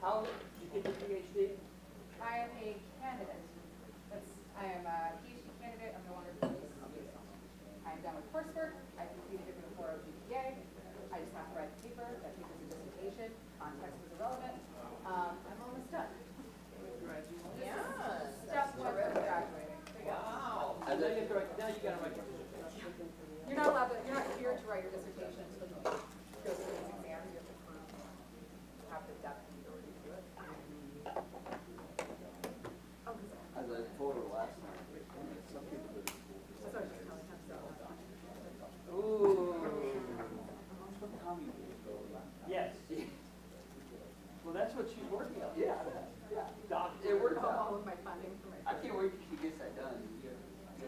How did you get your PhD? I am a candidate. I am a PhD candidate. I'm no longer doing this. I'm done with coursework. I completed it before GPA. I just have to write the paper. That paper's a dissertation. Context was irrelevant. I'm almost done. Yeah. Step one for graduating. Wow. And then you gotta write your dissertation. You're not allowed to. You're not here to write your dissertation until you go through these exams. You have to prove you have the depth and ability to do it. As I told her last night, some people do. That's what I was just telling him. So. Ooh. Yes. Well, that's what she's working on. Yeah. Yeah. It worked All out. of my funding for my. I can't wait till she gets that done.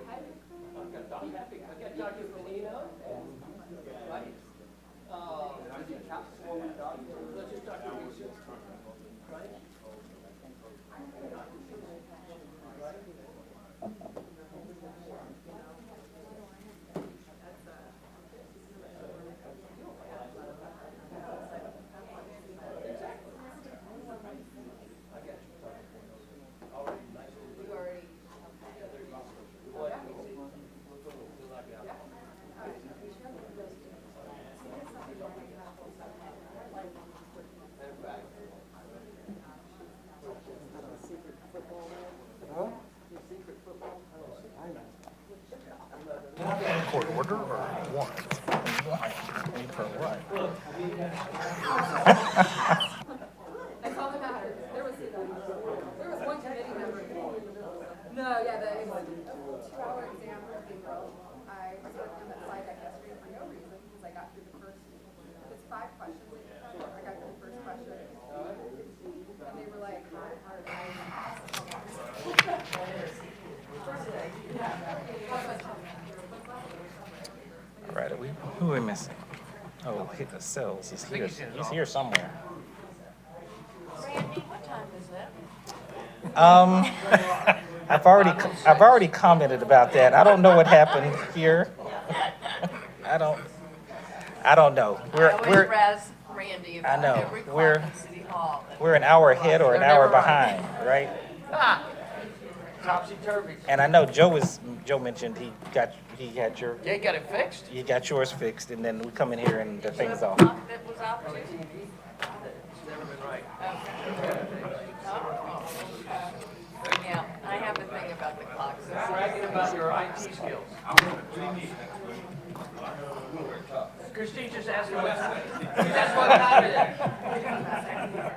I've got Dr. Benino. Right. Let's just Dr. Research. Right? Court order or warrant? For what? That's all that matters. There was one committee member. No, yeah, it was a 2-hour exam for the girl. I was working on that slide deck yesterday for no reason because I got through the first. It's 5 questions. I got through the first question, and they were like, hard. Right, who are we missing? Oh, hit the cells. He's here somewhere. Randy, what time is it? I've already commented about that. I don't know what happened here. I don't know. I always razz Randy about every clock in City Hall. We're an hour ahead or an hour behind, right? Topsy-turvy. And I know Joe mentioned he had your. Yeah, you got it fixed? You got yours fixed, and then we come in here and the thing's off. Clock that was off too? It's never been right. Yeah, I have a thing about the clock. So Bragging about your IT skills. Christine just asked me what time. That's what time it is.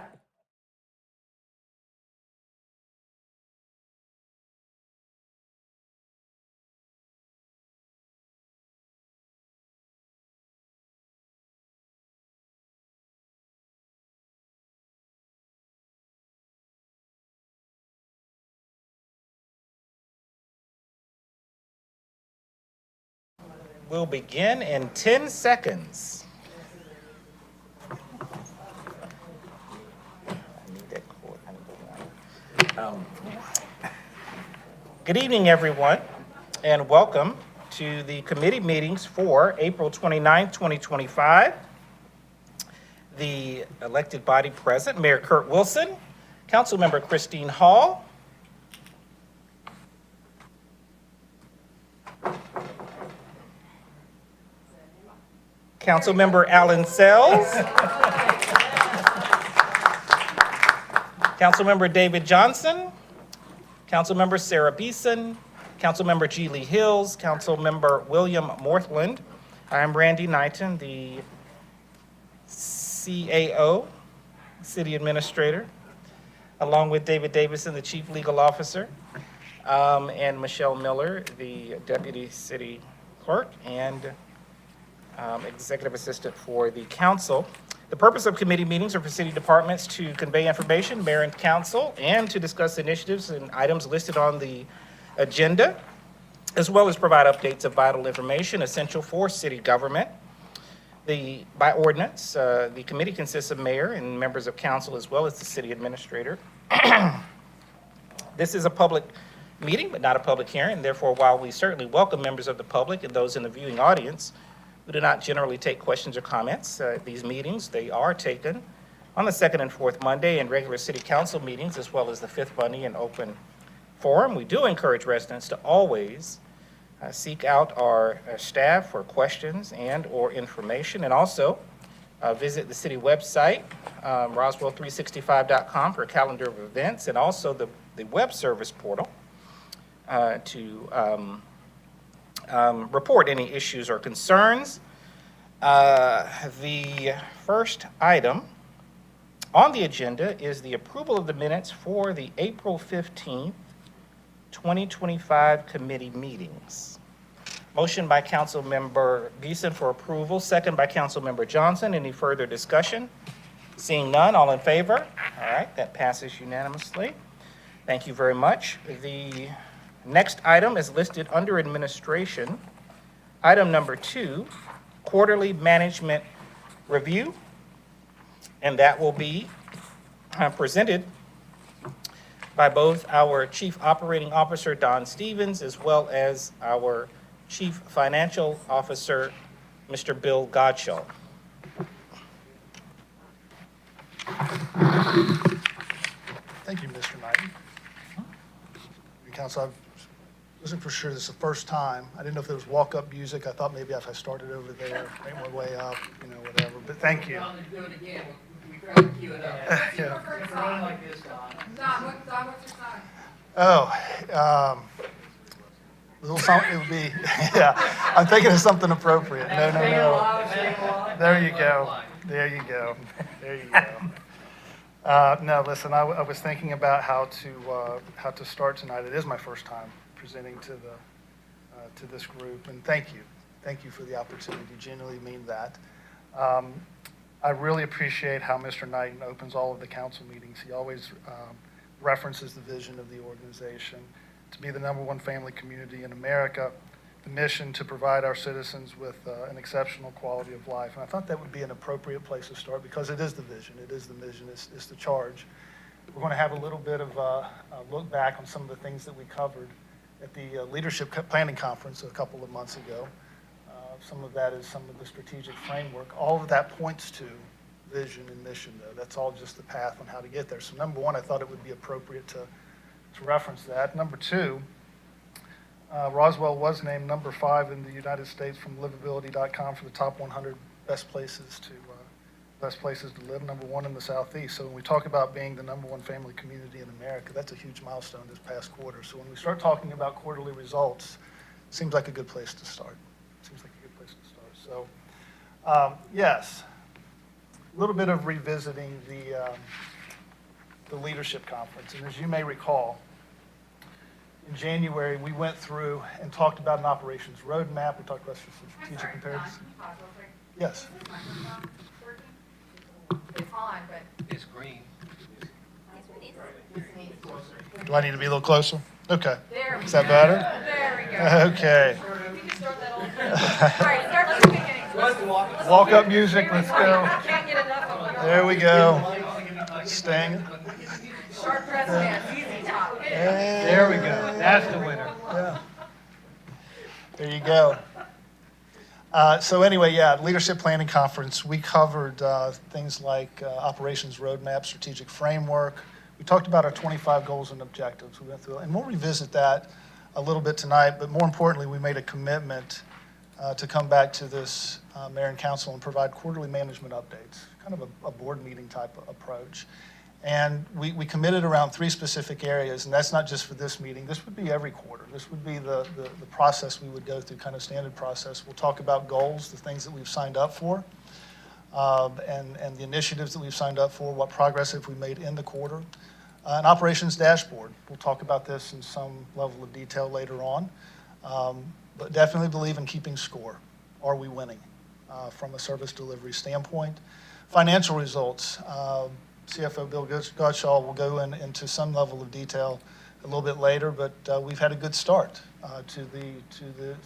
We'll begin in 10 seconds. I need that cord. Good evening, everyone, and welcome to the committee meetings for April 29th, 2025. The elected body present, Mayor Kurt Wilson, Councilmember Christine Hall, Councilmember Alan Sells, Councilmember David Johnson, Councilmember Sarah Beeson, Councilmember G. Lee Hills, Councilmember William Morthland. I'm Randy Knighton, the CAO, City Administrator, along with David Davison, the Chief Legal Officer. and Michelle Miller, the Deputy City Clerk and Executive Assistant for the Council. The purpose of committee meetings are for city departments to convey information, mayor and council, and to discuss initiatives and items listed on the agenda, as well as provide updates of vital information essential for city government. By ordinance, the committee consists of mayor and members of council, as well as the city administrator. This is a public meeting, but not a public hearing. Therefore, while we certainly welcome members of the public and those in the viewing audience, we do not generally take questions or comments at these meetings. They are taken on the second and fourth Monday and regular city council meetings, as well as the fifth Monday in open forum. We do encourage residents to always seek out our staff for questions and/or information, and also visit the city website, Roswell365.com, for a calendar of events, and also the web service portal to report any issues or concerns. The first item on the agenda is the approval of the minutes for the April 15th, 2025 committee meetings. Motion by Councilmember Beeson for approval, second by Councilmember Johnson. Any further discussion? Seeing none, all in favor? All right, that passes unanimously. Thank you very much. The next item is listed under administration. Item number 2, quarterly management review, and that will be presented by both our Chief Operating Officer, Don Stevens, as well as our Chief Financial Officer, Mr. Bill Godshall. Thank you, Mr. Knighton. Council, I wasn't for sure this is the first time. I didn't know if there was walk-up music. I thought maybe if I started over there, make my way up, whatever. But thank you. Do it again. We try to cue it up. Yeah. It's not like this, Don. Don, what's your song? Oh, little song, it would be, yeah. I'm thinking of something appropriate. No. There you go. There you go. There you go. No, listen, I was thinking about how to start tonight. It is my first time presenting to this group, and thank you for the opportunity. Genuinely mean that. I really appreciate how Mr. Knighton opens all of the council meetings. He always references the vision of the organization to be the #1 family community in America, the mission to provide our citizens with an exceptional quality of life. And I thought that would be an appropriate place to start because it is the vision, it is the mission, it's the charge. We're going to have a little bit of a look back on some of the things that we covered at the Leadership Planning Conference a couple of months ago. Some of that is some of the strategic framework. All of that points to vision and mission, though. That's all just the path on how to get there. So #1, I thought it would be appropriate to reference that. #2, Roswell was named #5 in the United States from livability.com for the top 100 best places to live, #1 in the Southeast. So when we talk about being the #1 family community in America, that's a huge milestone this past quarter. So when we start talking about quarterly results, it seems like a good place to start. So, yes, a little bit of revisiting the leadership conference. And as you may recall, in January, we went through and talked about an operations roadmap. We talked about some strategic imperatives. Yes. It's on, but. It's green. Do I need to be a little closer? Okay. There we Is that go. better? There we go. Okay. We can start that all over. All right, start from the beginning. Walk up music, let's go. Can't get enough of it. There we go. Staying. Sharp press man, easy top. There we go. That's the winner. Yeah. There you go. So anyway, yeah, Leadership Planning Conference, we covered things like operations roadmap, strategic framework. We talked about our 25 goals and objectives. We went through, and we'll revisit that a little bit tonight, but more importantly, we made a commitment to come back to this mayor and council and provide quarterly management updates, kind of a board meeting type of approach. And we committed around 3 specific areas, and that's not just for this meeting. This would be every quarter. This would be the process we would go through, kind of standard process. We'll talk about goals, the things that we've signed up for, and the initiatives that we've signed up for, what progress have we made in the quarter. An operations dashboard. We'll talk about this in some level of detail later on, but definitely believe in keeping score. Are we winning from a service delivery standpoint? Financial results. CFO Bill Gottschall will go into some level of detail a little bit later, but we've had a good start to the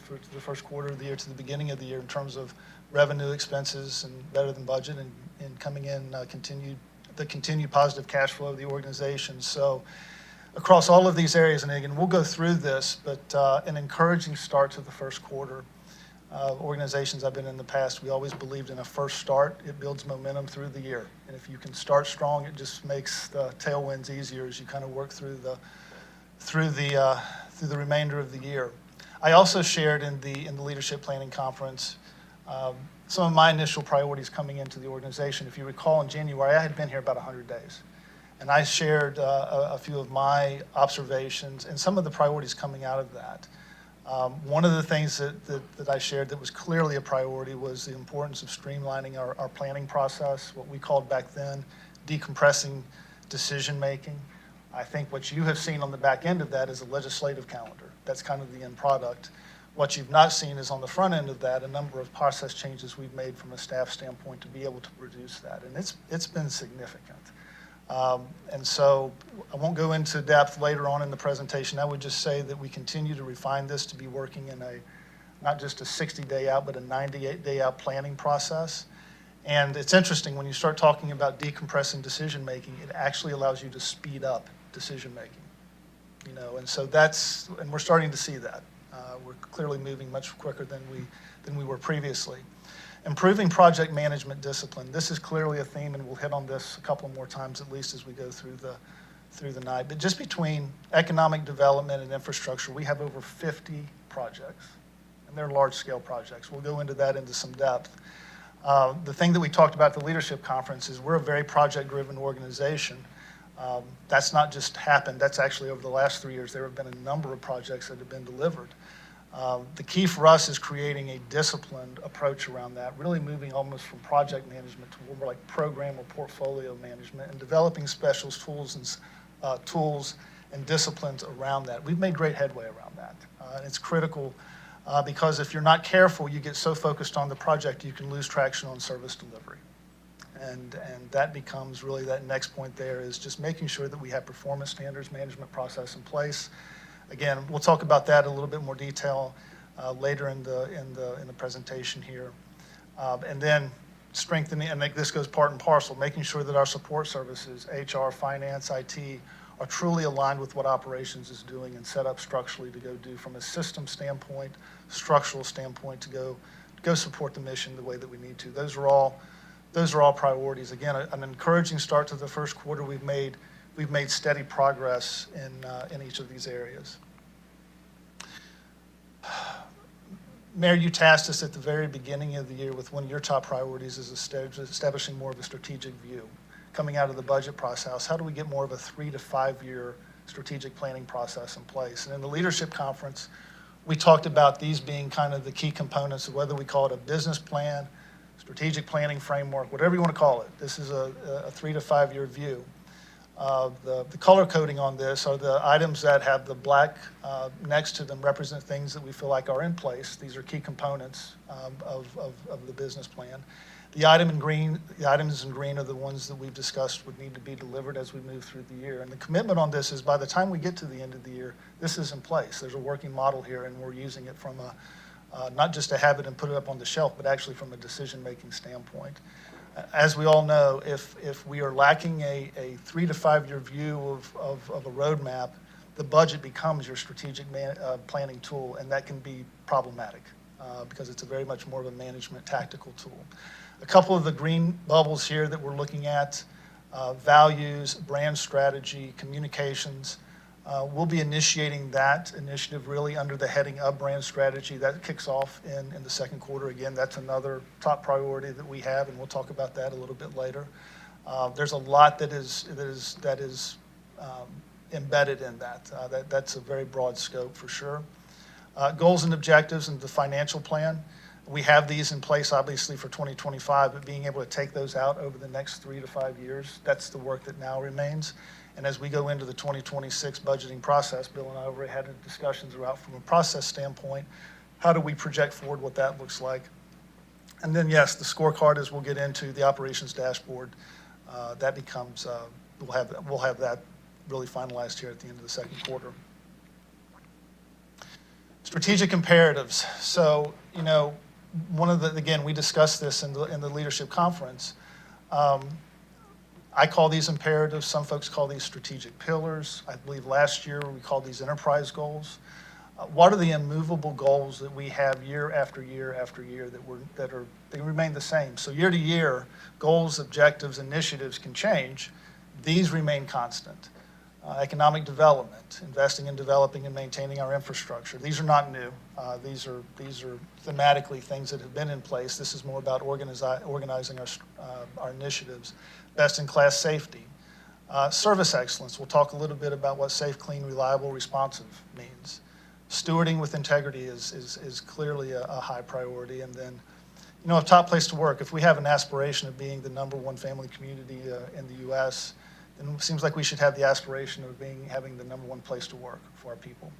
first quarter of the year, to the beginning of the year in terms of revenue, expenses, and better than budget, and coming in continued positive cash flow of the organization. So across all of these areas, and again, we'll go through this, but an encouraging start to the first quarter. Organizations I've been in the past, we always believed in a first start. It builds momentum through the year. And if you can start strong, it just makes the tailwinds easier as you kind of work through the remainder of the year. I also shared in the leadership planning conference some of my initial priorities coming into the organization. If you recall, in January, I had been here about 100 days. And I shared a few of my observations and some of the priorities coming out of that. One of the things that I shared that was clearly a priority was the importance of streamlining our planning process, what we called back then decompressing decision-making. I think what you have seen on the back end of that is a legislative calendar. That's kind of the end product. What you've not seen is on the front end of that, a number of process changes we've made from a staff standpoint to be able to produce that. And it's been significant. And so I won't go into depth later on in the presentation. I would just say that we continue to refine this to be working in not just a 60-day out, but a 98-day out planning process. And it's interesting, when you start talking about decompressing decision-making, it actually allows you to speed up decision-making. And so and we're starting to see that. We're clearly moving much quicker than we were previously. Improving project management discipline. This is clearly a theme, and we'll hit on this a couple more times at least as we go through the night. But just between economic development and infrastructure, we have over 50 projects, and they're large-scale projects. We'll go into that into some depth. The thing that we talked about at the leadership conference is we're a very project-driven organization. That's not just happened. That's actually over the last 3 years. There have been a number of projects that have been delivered. The key for us is creating a disciplined approach around that, really moving almost from project management to more like program or portfolio management, and developing special tools and disciplines around that. We've made great headway around that. And it's critical because if you're not careful, you get so focused on the project, you can lose traction on service delivery. And that becomes really that next point there is just making sure that we have performance standards, management process in place. Again, we'll talk about that in a little bit more detail later in the presentation here. And then strengthening, and this goes part and parcel, making sure that our support services, HR, finance, IT, are truly aligned with what operations is doing and set up structurally to go do from a system standpoint, structural standpoint, to go support the mission the way that we need to. Those are all priorities. Again, an encouraging start to the first quarter. We've made steady progress in each of these areas. Mayor, you tasked us at the very beginning of the year with one of your top priorities is establishing more of a strategic view. Coming out of the budget process, how do we get more of a 3 to 5 year strategic planning process in place? And in the leadership conference, we talked about these being kind of the key components of whether we call it a business plan, strategic planning framework, whatever you want to call it. This is a 3 to 5 year view. The color coding on this are the items that have the black next to them represent things that we feel like are in place. These are key components of the business plan. The items in green are the ones that we've discussed would need to be delivered as we move through the year. And the commitment on this is by the time we get to the end of the year, this is in place. There's a working model here, and we're using it from not just to have it and put it up on the shelf, but actually from a decision-making standpoint. As we all know, if we are lacking a 3 to 5 year view of a roadmap, the budget becomes your strategic planning tool, and that can be problematic because it's a very much more of a management tactical tool. A couple of the green bubbles here that we're looking at, values, brand strategy, communications. We'll be initiating that initiative really under the heading of brand strategy. That kicks off in the second quarter. Again, that's another top priority that we have, and we'll talk about that a little bit later. There's a lot that is embedded in that. That's a very broad scope for sure. Goals and objectives and the financial plan. We have these in place, obviously, for 2025, but being able to take those out over the next 3 to 5 years, that's the work that now remains. And as we go into the 2026 budgeting process, Bill and I already had discussions about, from a process standpoint, how do we project forward what that looks like? And then, yes, the scorecard, as we'll get into, the operations dashboard, that becomes, we'll have that really finalized here at the end of the second quarter. Strategic imperatives. So, you know, one of the, again, we discussed this in the leadership conference. I call these imperatives, some folks call these strategic pillars. I believe last year we called these enterprise goals. What are the immovable goals that we have year after year after year they remain the same? So year to year, goals, objectives, initiatives can change. These remain constant. Economic development, investing in developing and maintaining our infrastructure. These are not new. These are thematically things that have been in place. This is more about organizing our initiatives. Best-in-class safety. Service excellence. We'll talk a little bit about what safe, clean, reliable, responsive means. Stewarding with integrity is clearly a high priority. And then, you know, a top place to work. If we have an aspiration of being the #1 family community in the U.S., then it seems like we should have the aspiration of having the #1 place to work for our people.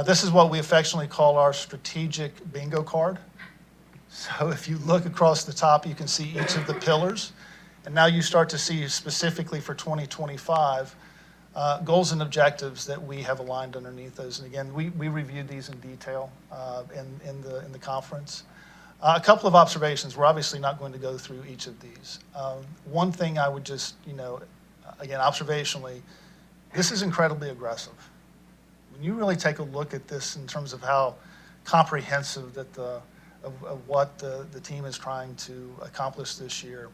This is what we affectionately call our strategic bingo card. So if you look across the top, you can see each of the pillars. And now you start to see specifically for 2025, goals and objectives that we have aligned underneath those. And again, we reviewed these in detail in the conference. A couple of observations. We're obviously not going to go through each of these. One thing I would just, you know, again, observationally, this is incredibly aggressive. When you really take a look at this in terms of how comprehensive that of what the team is trying to accomplish this year,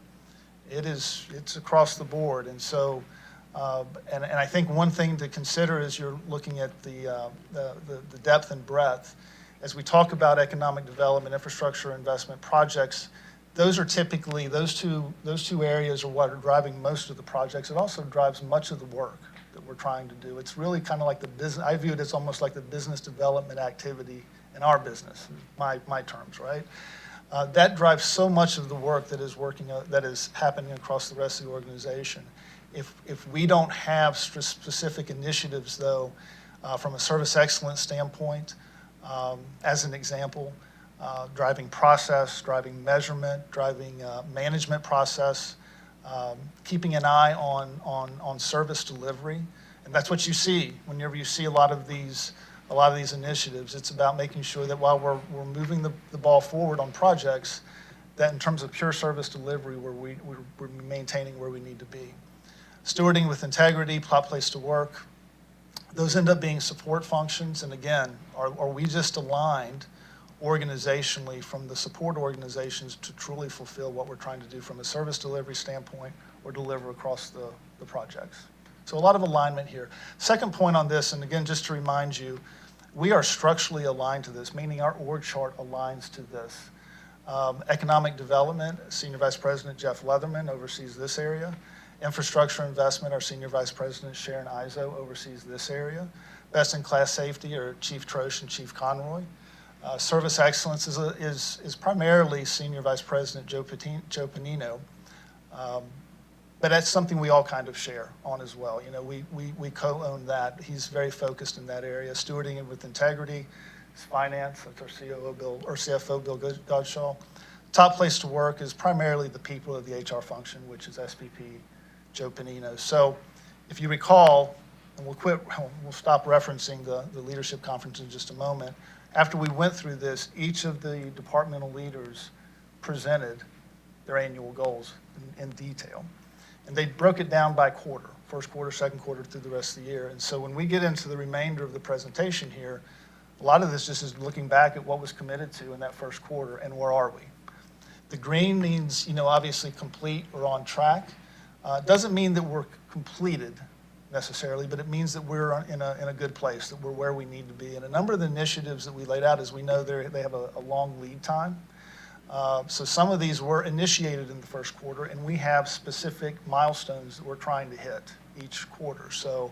it's across the board. And so, and I think one thing to consider as you're looking at the depth and breadth, as we talk about economic development, infrastructure investment projects, those are typically, those two areas are what are driving most of the projects. It also drives much of the work that we're trying to do. It's really kind of like the business, I view it as almost like the business development activity in our business, my terms, right? That drives so much of the work that is happening across the rest of the organization. If we don't have specific initiatives, though, from a service excellence standpoint, as an example, driving process, driving measurement, driving management process, keeping an eye on service delivery. And that's what you see whenever you see a lot of these initiatives. It's about making sure that while we're moving the ball forward on projects, that in terms of pure service delivery, we're maintaining where we need to be. Stewarding with integrity, top place to work. Those end up being support functions. And again, are we just aligned organizationally from the support organizations to truly fulfill what we're trying to do from a service delivery standpoint or deliver across the projects? So a lot of alignment here. Second point on this, and again, just to remind you, we are structurally aligned to this, meaning our org chart aligns to this. Economic development, Senior Vice President Jeff Leatherman oversees this area. Infrastructure investment, our Senior Vice President Sharon Izo oversees this area. Best-in-class safety are Chief Trosh and Chief Conroy. Service excellence is primarily Senior Vice President Joe Panino. But that's something we all kind of share on as well. You know, we co-own that. He's very focused in that area. Stewarding it with integrity, finance, that's our CFO, Bill Godshaw. Top place to work is primarily the people of the HR function, which is SVP Joe Panino. So if you recall, and we'll stop referencing the leadership conference in just a moment. After we went through this, each of the departmental leaders presented their annual goals in detail. And they broke it down by quarter, first quarter, second quarter, through the rest of the year. And so when we get into the remainder of the presentation here, a lot of this just is looking back at what was committed to in that first quarter and where are we. The green means, you know, obviously complete or on track. Doesn't mean that we're completed necessarily, but it means that we're in a good place, that we're where we need to be. And a number of the initiatives that we laid out, as we know, they have a long lead time. So some of these were initiated in the first quarter, and we have specific milestones that we're trying to hit each quarter. So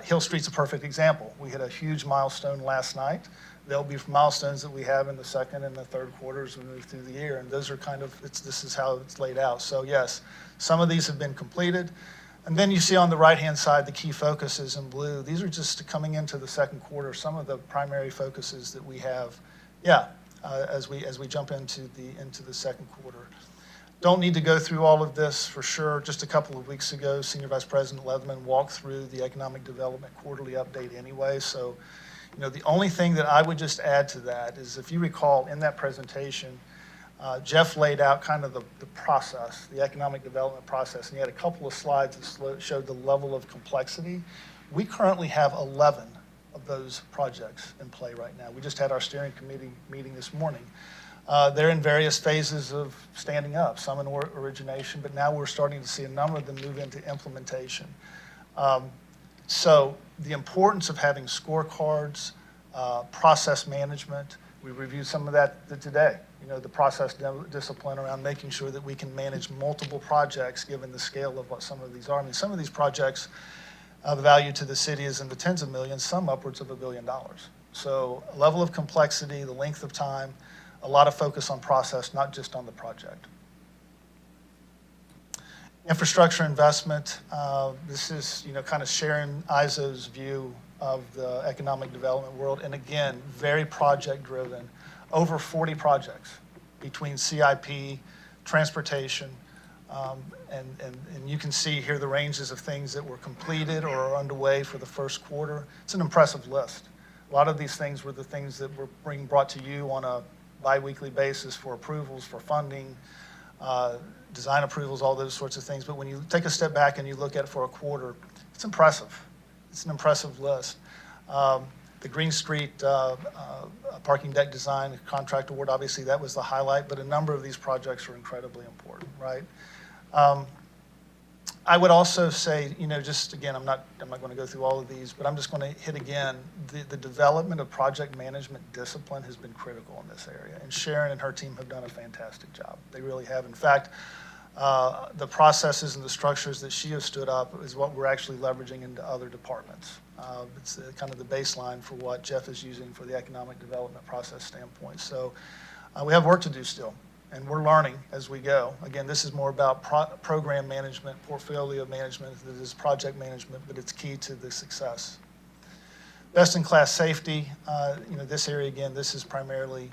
Hill Street's a perfect example. We hit a huge milestone last night. There'll be milestones that we have in the second and the third quarters as we move through the year, and those are kind of, this is how it's laid out. So yes, some of these have been completed. And then you see on the right-hand side the key focuses in blue. These are just coming into the second quarter, some of the primary focuses that we have, as we jump into the second quarter. Don't need to go through all of this for sure. Just a couple of weeks ago, Senior Vice President Leatherman walked through the economic development quarterly update anyway. So, the only thing that I would just add to that is, if you recall in that presentation, Jeff laid out kind of the process, the economic development process, and he had a couple of slides that showed the level of complexity. We currently have 11 of those projects in play right now. We just had our steering committee meeting this morning. They're in various phases of standing up, some in origination, but now we're starting to see a number of them move into implementation. So the importance of having scorecards, process management, we reviewed some of that today. The process discipline around making sure that we can manage multiple projects given the scale of what some of these are. I mean, some of these projects, the value to the city is in the tens of millions, some upwards of $1 billion. So a level of complexity, the length of time, a lot of focus on process, not just on the project. Infrastructure investment, this is, kind of sharing ISO's view of the economic development world. And again, very project driven, over 40 projects between CIP, transportation, and you can see here the ranges of things that were completed or are underway for the first quarter. It's an impressive list. A lot of these things were the things that were being brought to you on a bi-weekly basis for approvals, for funding, design approvals, all those sorts of things. But when you take a step back and you look at it for a quarter, it's impressive. It's an impressive list. The Green Street parking deck design contract award, obviously that was the highlight, but a number of these projects are incredibly important, right? I would also say, just again, I'm not going to go through all of these, but I'm just going to hit again, the development of project management discipline has been critical in this area. And Sharon and her team have done a fantastic job. They really have. In fact, the processes and the structures that she has stood up is what we're actually leveraging into other departments. It's kind of the baseline for what Jeff is using for the economic development process standpoint. So we have work to do still. And we're learning as we go. Again, this is more about program management, portfolio management, than it is project management, but it's key to the success. Best-in-class safety, this area, again, this is primarily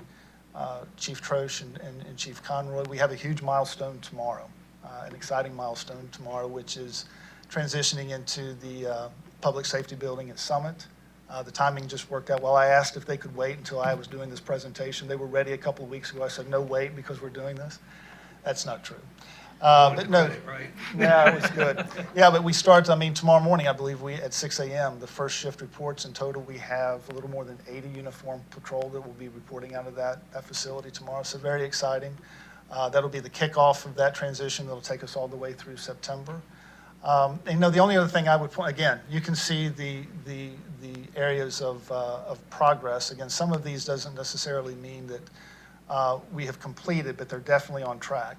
Chief Troche and Chief Conroy. We have a huge milestone tomorrow, an exciting milestone tomorrow, which is transitioning into the public safety building at Summit. The timing just worked out well. I asked if they could wait until I was doing this presentation. They were ready a couple of weeks ago. I said, no, wait, because we're doing this. That's not true. But no, yeah, it was good. Yeah, but we start, tomorrow morning, I believe at 6 a.m., the first shift reports. In total, we have a little more than 80 uniformed patrol that will be reporting out of that facility tomorrow. So very exciting. That'll be the kickoff of that transition. That'll take us all the way through September. And, the only other thing I would point, again, you can see the areas of progress. Again, some of these doesn't necessarily mean that we have completed, but they're definitely on track.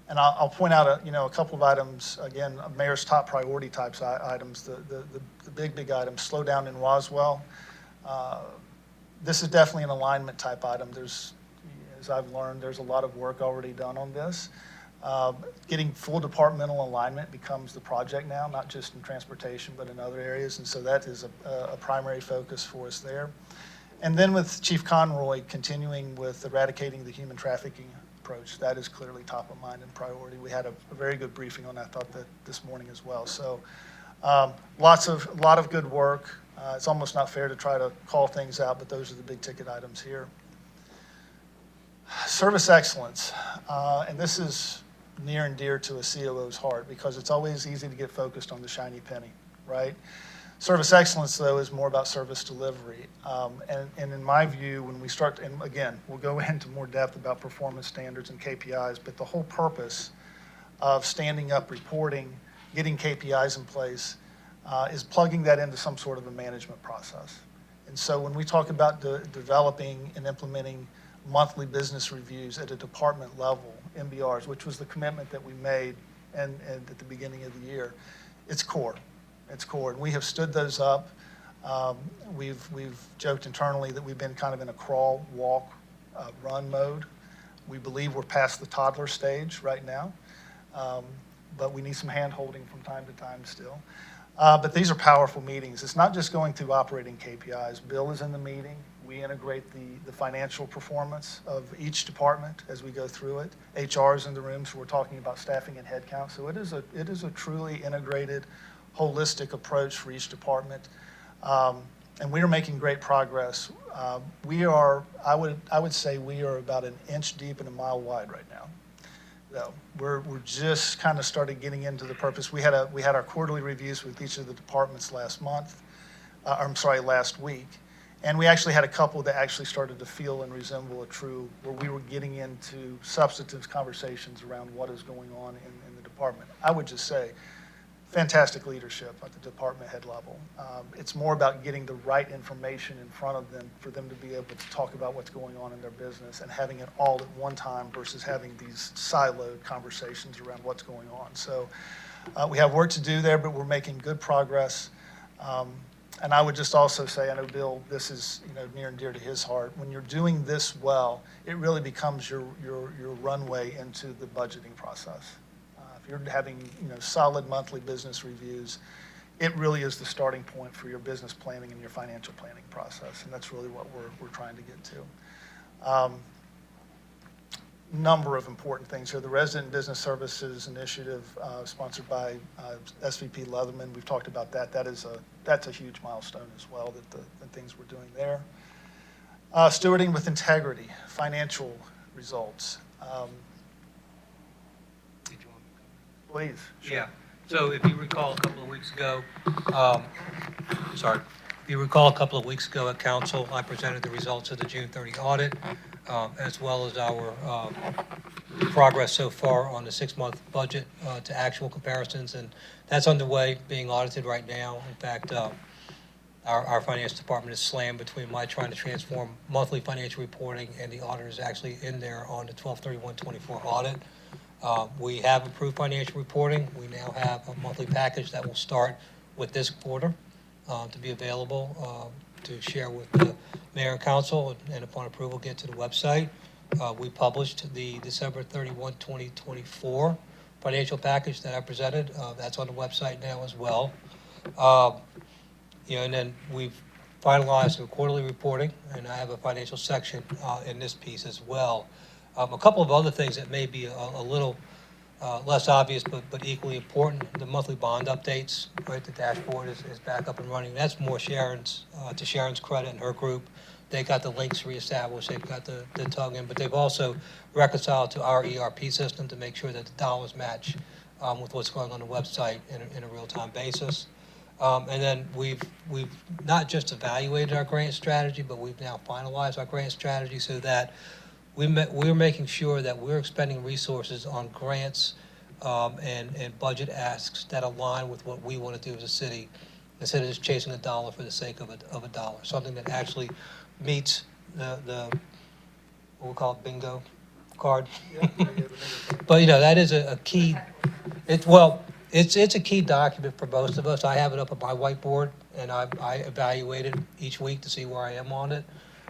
And I'll point out a couple of items, again, mayor's top priority types items, the big items, slow down in Roswell. This is definitely an alignment type item. As I've learned, there's a lot of work already done on this. Getting full departmental alignment becomes the project now, not just in transportation, but in other areas. And so that is a primary focus for us there. And then with Chief Conroy, continuing with eradicating the human trafficking approach, that is clearly top of mind and priority. We had a very good briefing on that, I thought, that this morning as well. So a lot of good work. It's almost not fair to try to call things out, but those are the big ticket items here. Service excellence, and this is near and dear to a COO's heart because it's always easy to get focused on the shiny penny, right? Service excellence, though, is more about service delivery. And in my view, when we start, and again, we'll go into more depth about performance standards and KPIs, but the whole purpose of standing up reporting, getting KPIs in place, is plugging that into some sort of a management process. And so when we talk about developing and implementing monthly business reviews at a department level, MBRs, which was the commitment that we made and at the beginning of the year, it's core. It's core. And we have stood those up. We've joked internally that we've been kind of in a crawl, walk, run mode. We believe we're past the toddler stage right now, but we need some hand-holding from time to time still. But these are powerful meetings. It's not just going through operating KPIs. Bill is in the meeting. We integrate the financial performance of each department as we go through it. HR is in the room, so we're talking about staffing and headcount. So it is a truly integrated, holistic approach for each department. And we are making great progress. I would say we are about an inch deep and a mile wide right now. So we're just kind of started getting into the purpose. We had our quarterly reviews with each of the departments last week. And we actually had a couple that actually started to feel and resemble a true, where we were getting into substantive conversations around what is going on in the department. I would just say, fantastic leadership at the department head level. It's more about getting the right information in front of them for them to be able to talk about what's going on in their business and having it all at one time versus having these siloed conversations around what's going on. So we have work to do there, but we're making good progress. And I would just also say, I know Bill, this is near and dear to his heart. When you're doing this well, it really becomes your runway into the budgeting process. If you're having solid monthly business reviews, it really is the starting point for your business planning and your financial planning process, and that's really what we're trying to get to. Number of important things here. The Resident Business Services Initiative, sponsored by SVP Leatherman. We've talked about that. That's a huge milestone as well, the things we're doing there. Stewarding with integrity, financial results. Please. Sure. Yeah. So if you recall a couple of weeks ago, at council, I presented the results of the June 30 audit, as well as our progress so far on the 6-month budget to actual comparisons, and that's underway, being audited right now. In fact, our finance department is slammed between my trying to transform monthly financial reporting and the auditors actually in there on the 12/31/24 audit. We have approved financial reporting. We now have a monthly package that will start with this quarter to be available to share with the mayor and council, and upon approval, get to the website. We published the December 31, 2024 financial package that I presented. That's on the website now as well. And then we've finalized the quarterly reporting, and I have a financial section in this piece as well. A couple of other things that may be a little less obvious, but equally important: the monthly bond updates. Right, the dashboard is back up and running. That's more Sharon's to Sharon's credit and her group. They got the links reestablished. They've got the tug in, but they've also reconciled to our ERP system to make sure that the dollars match with what's going on the website in a real-time basis. And then we've not just evaluated our grant strategy, but we've now finalized our grant strategy so that we're making sure that we're expending resources on grants and budget asks that align with what we want to do as a city, instead of just chasing a dollar for the sake of a dollar. Something that actually meets the what we call it, bingo card. But that is a key. It's a key document for most of us. I have it up on my whiteboard, and I evaluate it each week to see where I am on it.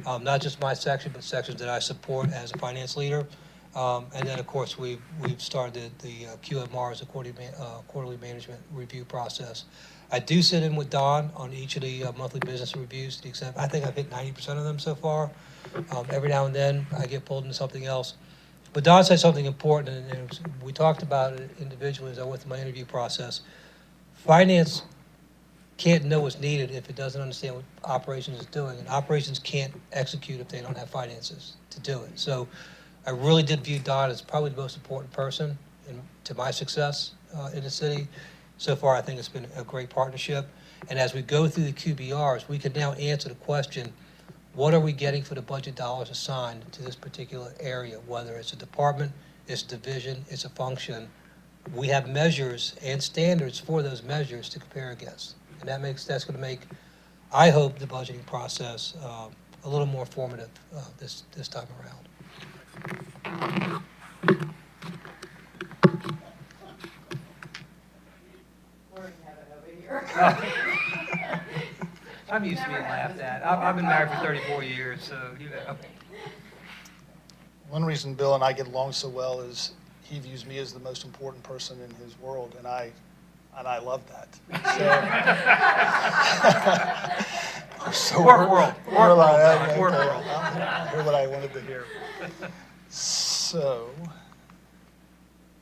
Not just my section, but sections that I support as a finance leader. And then, of course, we've started the QMR as a quarterly management review process. I do sit in with Don on each of the monthly business reviews to the extent I think I've hit 90% of them so far. Every now and then I get pulled into something else. But Don said something important, and we talked about it individually as I went through my interview process. Finance can't know what's needed if it doesn't understand what operations is doing, and operations can't execute if they don't have finances to do it. So I really did view Don as probably the most important person to my success in the city. So far, I think it's been a great partnership. And as we go through the QBRs, we can now answer the question, what are we getting for the budget dollars assigned to this particular area, whether it's a department, it's a division, it's a function. We have measures and standards for those measures to compare against. And that's going to make, I hope, the budgeting process a little more formative this time around. Lord in heaven, over here. here. I'm used to being laughed at. I've been married for 34 years, so you know. One reason Bill and I get along so well is he views me as the most important person in his world, and I love that. So Work world. Work world. Okay. Work world. I heard what I wanted to hear. So,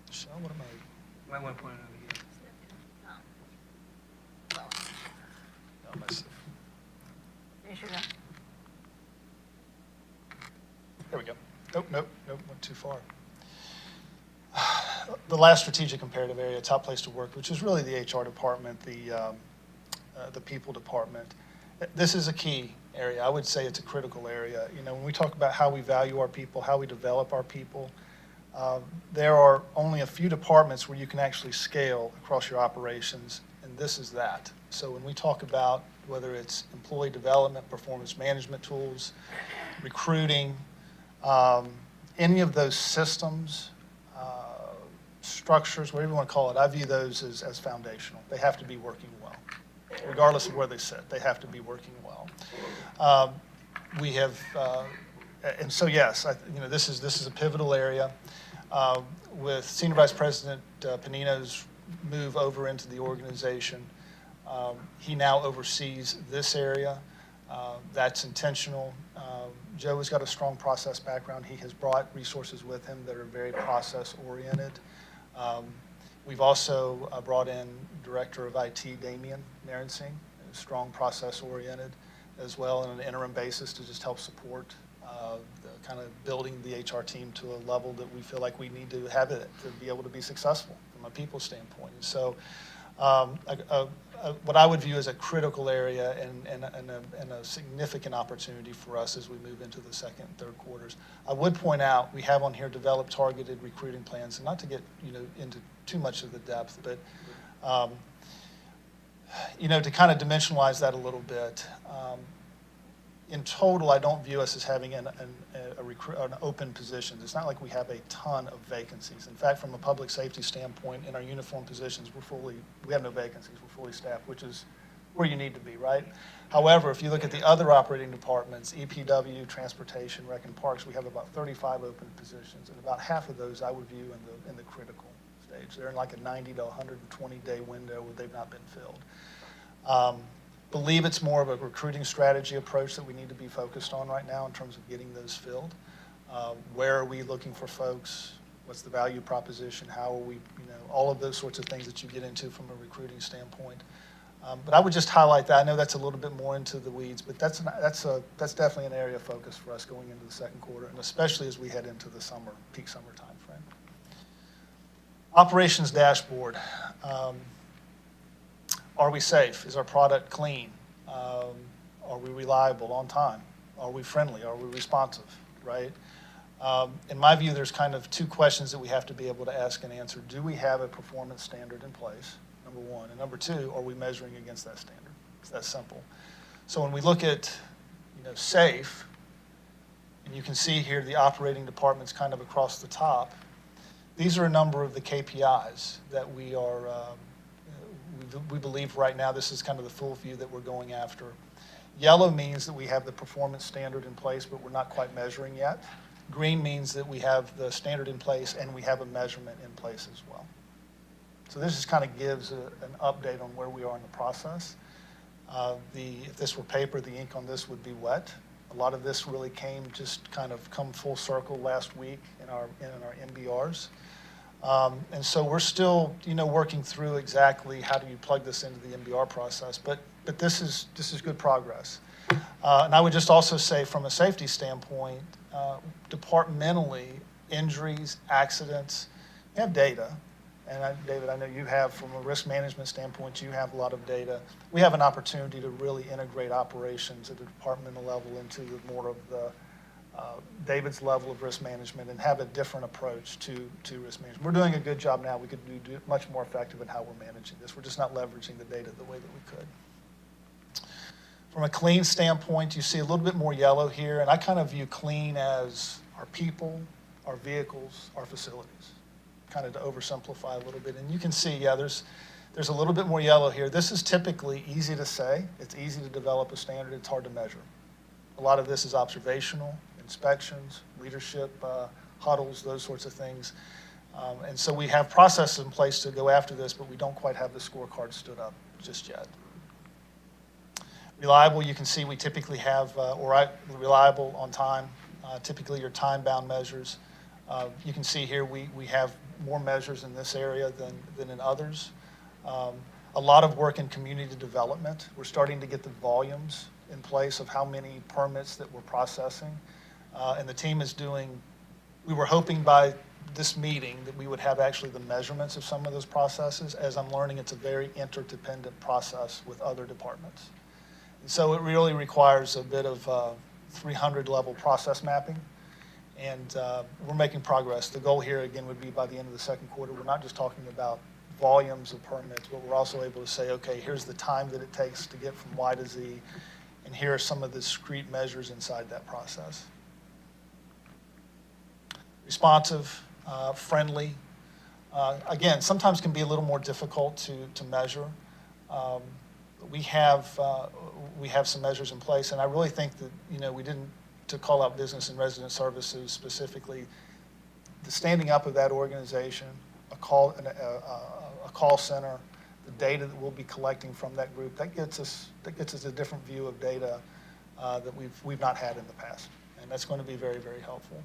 Michelle, what am I? Might want to point it over here. No, am I safe? There we go. Nope, went too far. The last strategic imperative area, top place to work, which is really the HR department, the people department. This is a key area. I would say it's a critical area. You know, when we talk about how we value our people, how we develop our people, there are only a few departments where you can actually scale across your operations, and this is that. So when we talk about whether it's employee development, performance management tools, recruiting, any of those systems, structures, whatever you want to call it, I view those as foundational. They have to be working well. Regardless of where they sit, they have to be working well. We have, and so yes, this is a pivotal area. With Senior Vice President Panino's move over into the organization, he now oversees this area. That's intentional. Joe has got a strong process background. He has brought resources with him that are very process-oriented. We've also brought in Director of IT, Damian Narensing, who's strong process-oriented as well on an interim basis to just help support the kind of building the HR team to a level that we feel like we need to have it to be able to be successful from a people standpoint. And so what I would view as a critical area and a significant opportunity for us as we move into the second and third quarters. I would point out we have on here developed targeted recruiting plans, and not to get into too much of the depth, but to kind of dimensionalize that a little bit. In total, I don't view us as having an open positions. It's not like we have a ton of vacancies. In fact, from a public safety standpoint, in our uniform positions, we have no vacancies. We're fully staffed, which is where you need to be, right? However, if you look at the other operating departments, EPW, Transportation, Rec and Parks, we have about 35 open positions, and about half of those I would view in the critical stage. They're in like a 90 to 120-day window where they've not been filled. Believe it's more of a recruiting strategy approach that we need to be focused on right now in terms of getting those filled. Where are we looking for folks? What's the value proposition? How are we, all of those sorts of things that you get into from a recruiting standpoint. But I would just highlight that. I know that's a little bit more into the weeds, but that's definitely an area of focus for us going into the second quarter, and especially as we head into the peak summer time frame. Operations dashboard. Are we safe? Is our product clean? Are we reliable, on time? Are we friendly? Are we responsive, right? In my view, there's kind of two questions that we have to be able to ask and answer. Do we have a performance standard in place, number one? And number two, are we measuring against that standard? It's that simple. So when we look at, safe, and you can see here the operating departments kind of across the top, these are a number of the KPIs that we are we believe right now this is kind of the full view that we're going after. Yellow means that we have the performance standard in place, but we're not quite measuring yet. Green means that we have the standard in place and we have a measurement in place as well. So this just kind of gives an update on where we are in the process. If this were paper, the ink on this would be wet. A lot of this really come full circle last week in our MBRs. And so we're still, working through exactly how do you plug this into the MBR process. But this is good progress. And I would just also say, from a safety standpoint, departmentally, injuries, accidents, we have data. And David, I know you have, from a risk management standpoint, you have a lot of data. We have an opportunity to really integrate operations at the departmental level into more of the David's level of risk management and have a different approach to risk management. We're doing a good job now. We could do much more effective in how we're managing this. We're just not leveraging the data the way that we could. From a clean standpoint, you see a little bit more yellow here, and I kind of view clean as our people, our vehicles, our facilities, kind of to oversimplify a little bit. And you can see, there's There's a little bit more yellow here. This is typically easy to say. It's easy to develop a standard. It's hard to measure. A lot of this is observational, inspections, leadership huddles, those sorts of things. And so we have processes in place to go after this, but we don't quite have the scorecard stood up just yet. Reliable, you can see we typically have, reliable on time, typically your time-bound measures. You can see here we have more measures in this area than in others. A lot of work in community development. We're starting to get the volumes in place of how many permits that we're processing. And the team is doing, we were hoping by this meeting that we would have actually the measurements of some of those processes. As I'm learning, it's a very interdependent process with other departments. And so it really requires a bit of 300 level process mapping. And we're making progress. The goal here, again, would be by the end of the second quarter, we're not just talking about volumes of permits, but we're also able to say, okay, here's the time that it takes to get from Y to Z, and here are some of the discrete measures inside that process. Responsive, friendly. Again, sometimes can be a little more difficult to measure. We have some measures in place, and I really think that, we didn't, to call out business and resident services specifically, the standing up of that organization, a call center, the data that we'll be collecting from that group, that gets us a different view of data that we've not had in the past, and that's going to be very, very helpful.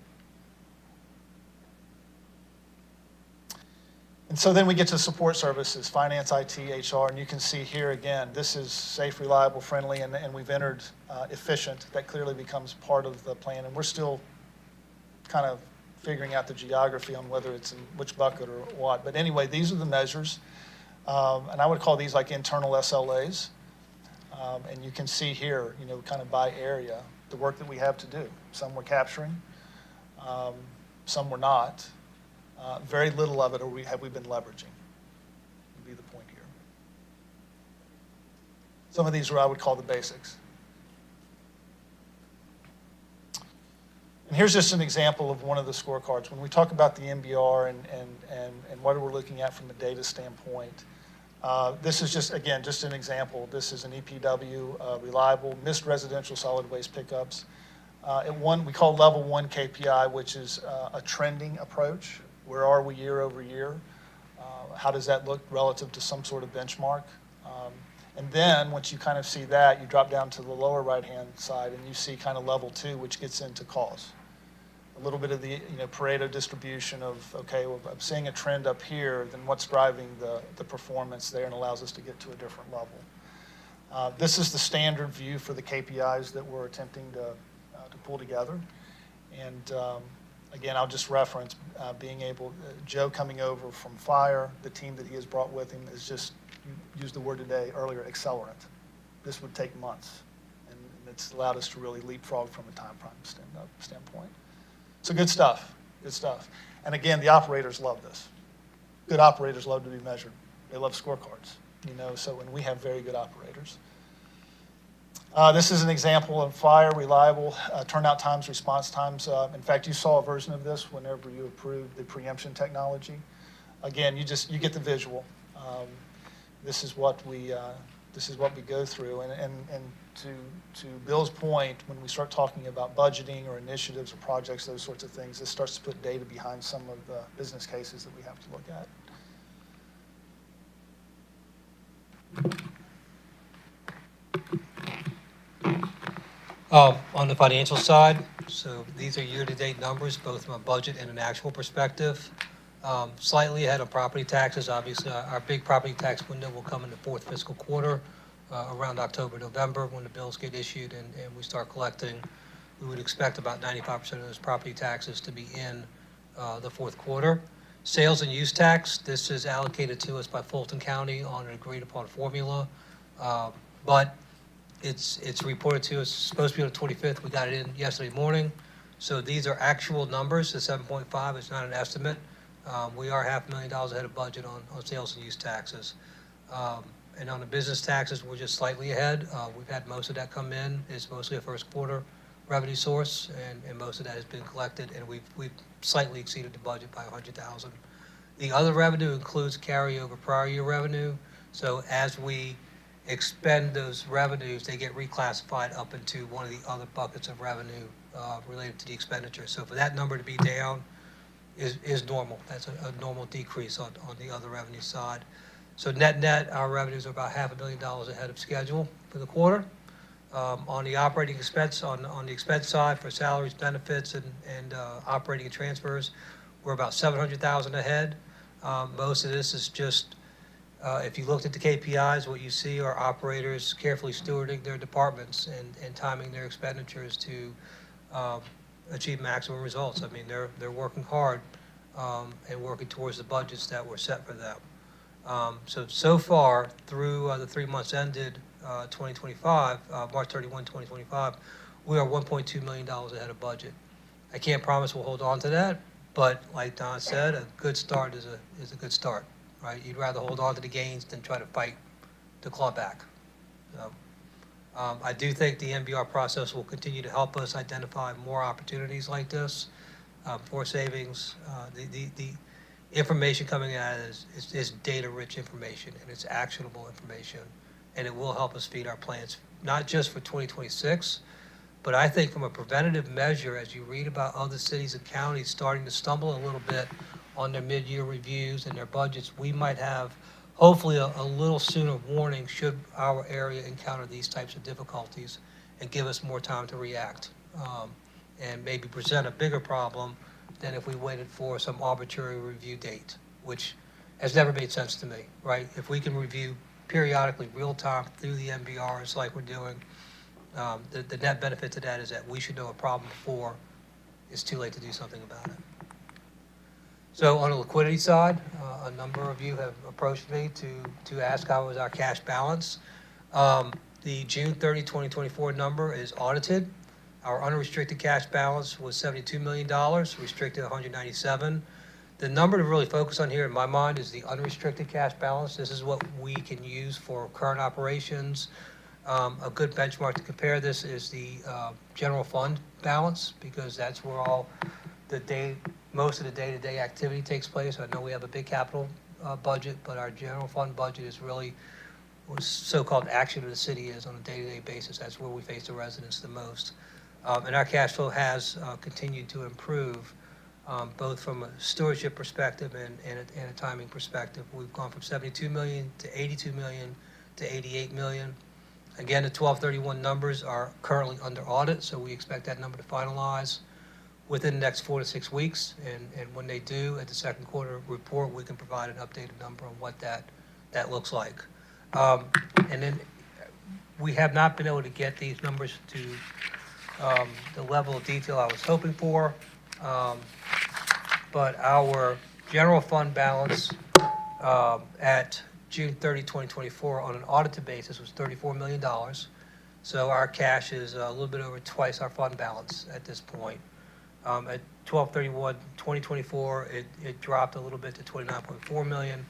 And so then we get to support services, finance, IT, HR, and you can see here again, this is safe, reliable, friendly, and we've entered efficient. That clearly becomes part of the plan, and we're still kind of figuring out the geography on whether it's in which bucket or what. But anyway, these are the measures, and I would call these like internal SLAs. And you can see here, kind of by area, the work that we have to do. Some we're capturing, some we're not. Very little of it have we been leveraging, would be the point here. Some of these are what I would call the basics. And here's just an example of one of the scorecards. When we talk about the MBR and what we're looking at from a data standpoint, this is just an example. This is an EPW, reliable, missed residential solid waste pickups. We call level 1 KPI, which is a trending approach. Where are we year over year? How does that look relative to some sort of benchmark? And then once you kind of see that, you drop down to the lower right-hand side and you see kind of level 2, which gets into cause. A little bit of the Pareto distribution of, okay, well, I'm seeing a trend up here, then what's driving the performance there and allows us to get to a different level. This is the standard view for the KPIs that we're attempting to pull together. And again, I'll just reference Joe coming over from fire, the team that he has brought with him is just, you used the word today earlier, accelerant. This would take months, and it's allowed us to really leapfrog from a time frame standpoint. So good stuff, good stuff. And again, the operators love this. Good operators love to be measured. They love scorecards, so when we have very good operators. This is an example of fire, reliable, turnout times, response times. In fact, you saw a version of this whenever you approved the preemption technology. Again, you get the visual. This is what we go through. And to Bill's point, when we start talking about budgeting or initiatives or projects, those sorts of things, this starts to put data behind some of the business cases that we have to look at. On the financial side, so these are year-to-date numbers, both from a budget and an actual perspective. Slightly ahead of property taxes. Obviously, our big property tax window will come in the fourth fiscal quarter, around October, November, when the bills get issued and we start collecting. We would expect about 95% of those property taxes to be in the fourth quarter. Sales and use tax, this is allocated to us by Fulton County on an agreed-upon formula, but it's reported to us, it's supposed to be on the 25th. We got it in yesterday morning. So these are actual numbers. The 7.5 is not an estimate. We are $500,000 ahead of budget on sales and use taxes. And on the business taxes, we're just slightly ahead. We've had most of that come in. It's mostly a first quarter revenue source, and most of that has been collected, and we've slightly exceeded the budget by $100,000. The other revenue includes carryover prior year revenue. So as we expend those revenues, they get reclassified up into one of the other buckets of revenue related to the expenditure. So for that number to be down is normal. That's a normal decrease on the other revenue side. So net, our revenues are about $500,000 ahead of schedule for the quarter. On the operating expense, on the expense side for salaries, benefits, and operating and transfers, we're about $700,000 ahead. Most of this is just, if you looked at the KPIs, what you see are operators carefully stewarding their departments and timing their expenditures to achieve maximum results. I mean, they're working hard and working towards the budgets that were set for them. So far, through the 3 months ended 2025, March 31, 2025, we are $1.2 million ahead of budget. I can't promise we'll hold on to that, but like Don said, a good start is a good start, right? You'd rather hold on to the gains than try to fight to claw back. So, I do think the MBR process will continue to help us identify more opportunities like this for savings. The information coming out is data-rich information, and it's actionable information, and it will help us feed our plans, not just for 2026, but I think from a preventative measure, as you read about other cities and counties starting to stumble a little bit on their mid-year reviews and their budgets, we might have hopefully a little sooner warning should our area encounter these types of difficulties and give us more time to react and maybe present a bigger problem than if we waited for some arbitrary review date, which has never made sense to me, right? If we can review periodically, real time through the MBRs like we're doing, the net benefit to that is that we should know a problem before it's too late to do something about it. So on the liquidity side, a number of you have approached me to ask how was our cash balance. The June 30, 2024 number is audited. Our unrestricted cash balance was $72 million, restricted 197. The number to really focus on here in my mind is the unrestricted cash balance. This is what we can use for current operations. A good benchmark to compare this is the general fund balance, because that's where most of the day-to-day activity takes place. I know we have a big capital budget, but our general fund budget is really what so-called action of the city is on a day-to-day basis. That's where we face the residents the most. And our cash flow has continued to improve, both from a stewardship perspective and a timing perspective. We've gone from 72 million to 82 million to 88 million. Again, the 12/31 numbers are currently under audit, so we expect that number to finalize within the next 4 to 6 weeks. And when they do, at the second quarter report, we can provide an updated number on what that looks like. And then we have not been able to get these numbers to the level of detail I was hoping for. But our general fund balance at June 30, 2024 on an audited basis was $34 million. So our cash is a little bit over twice our fund balance at this point. At 12/31/2024, it dropped a little bit to 29.4 million,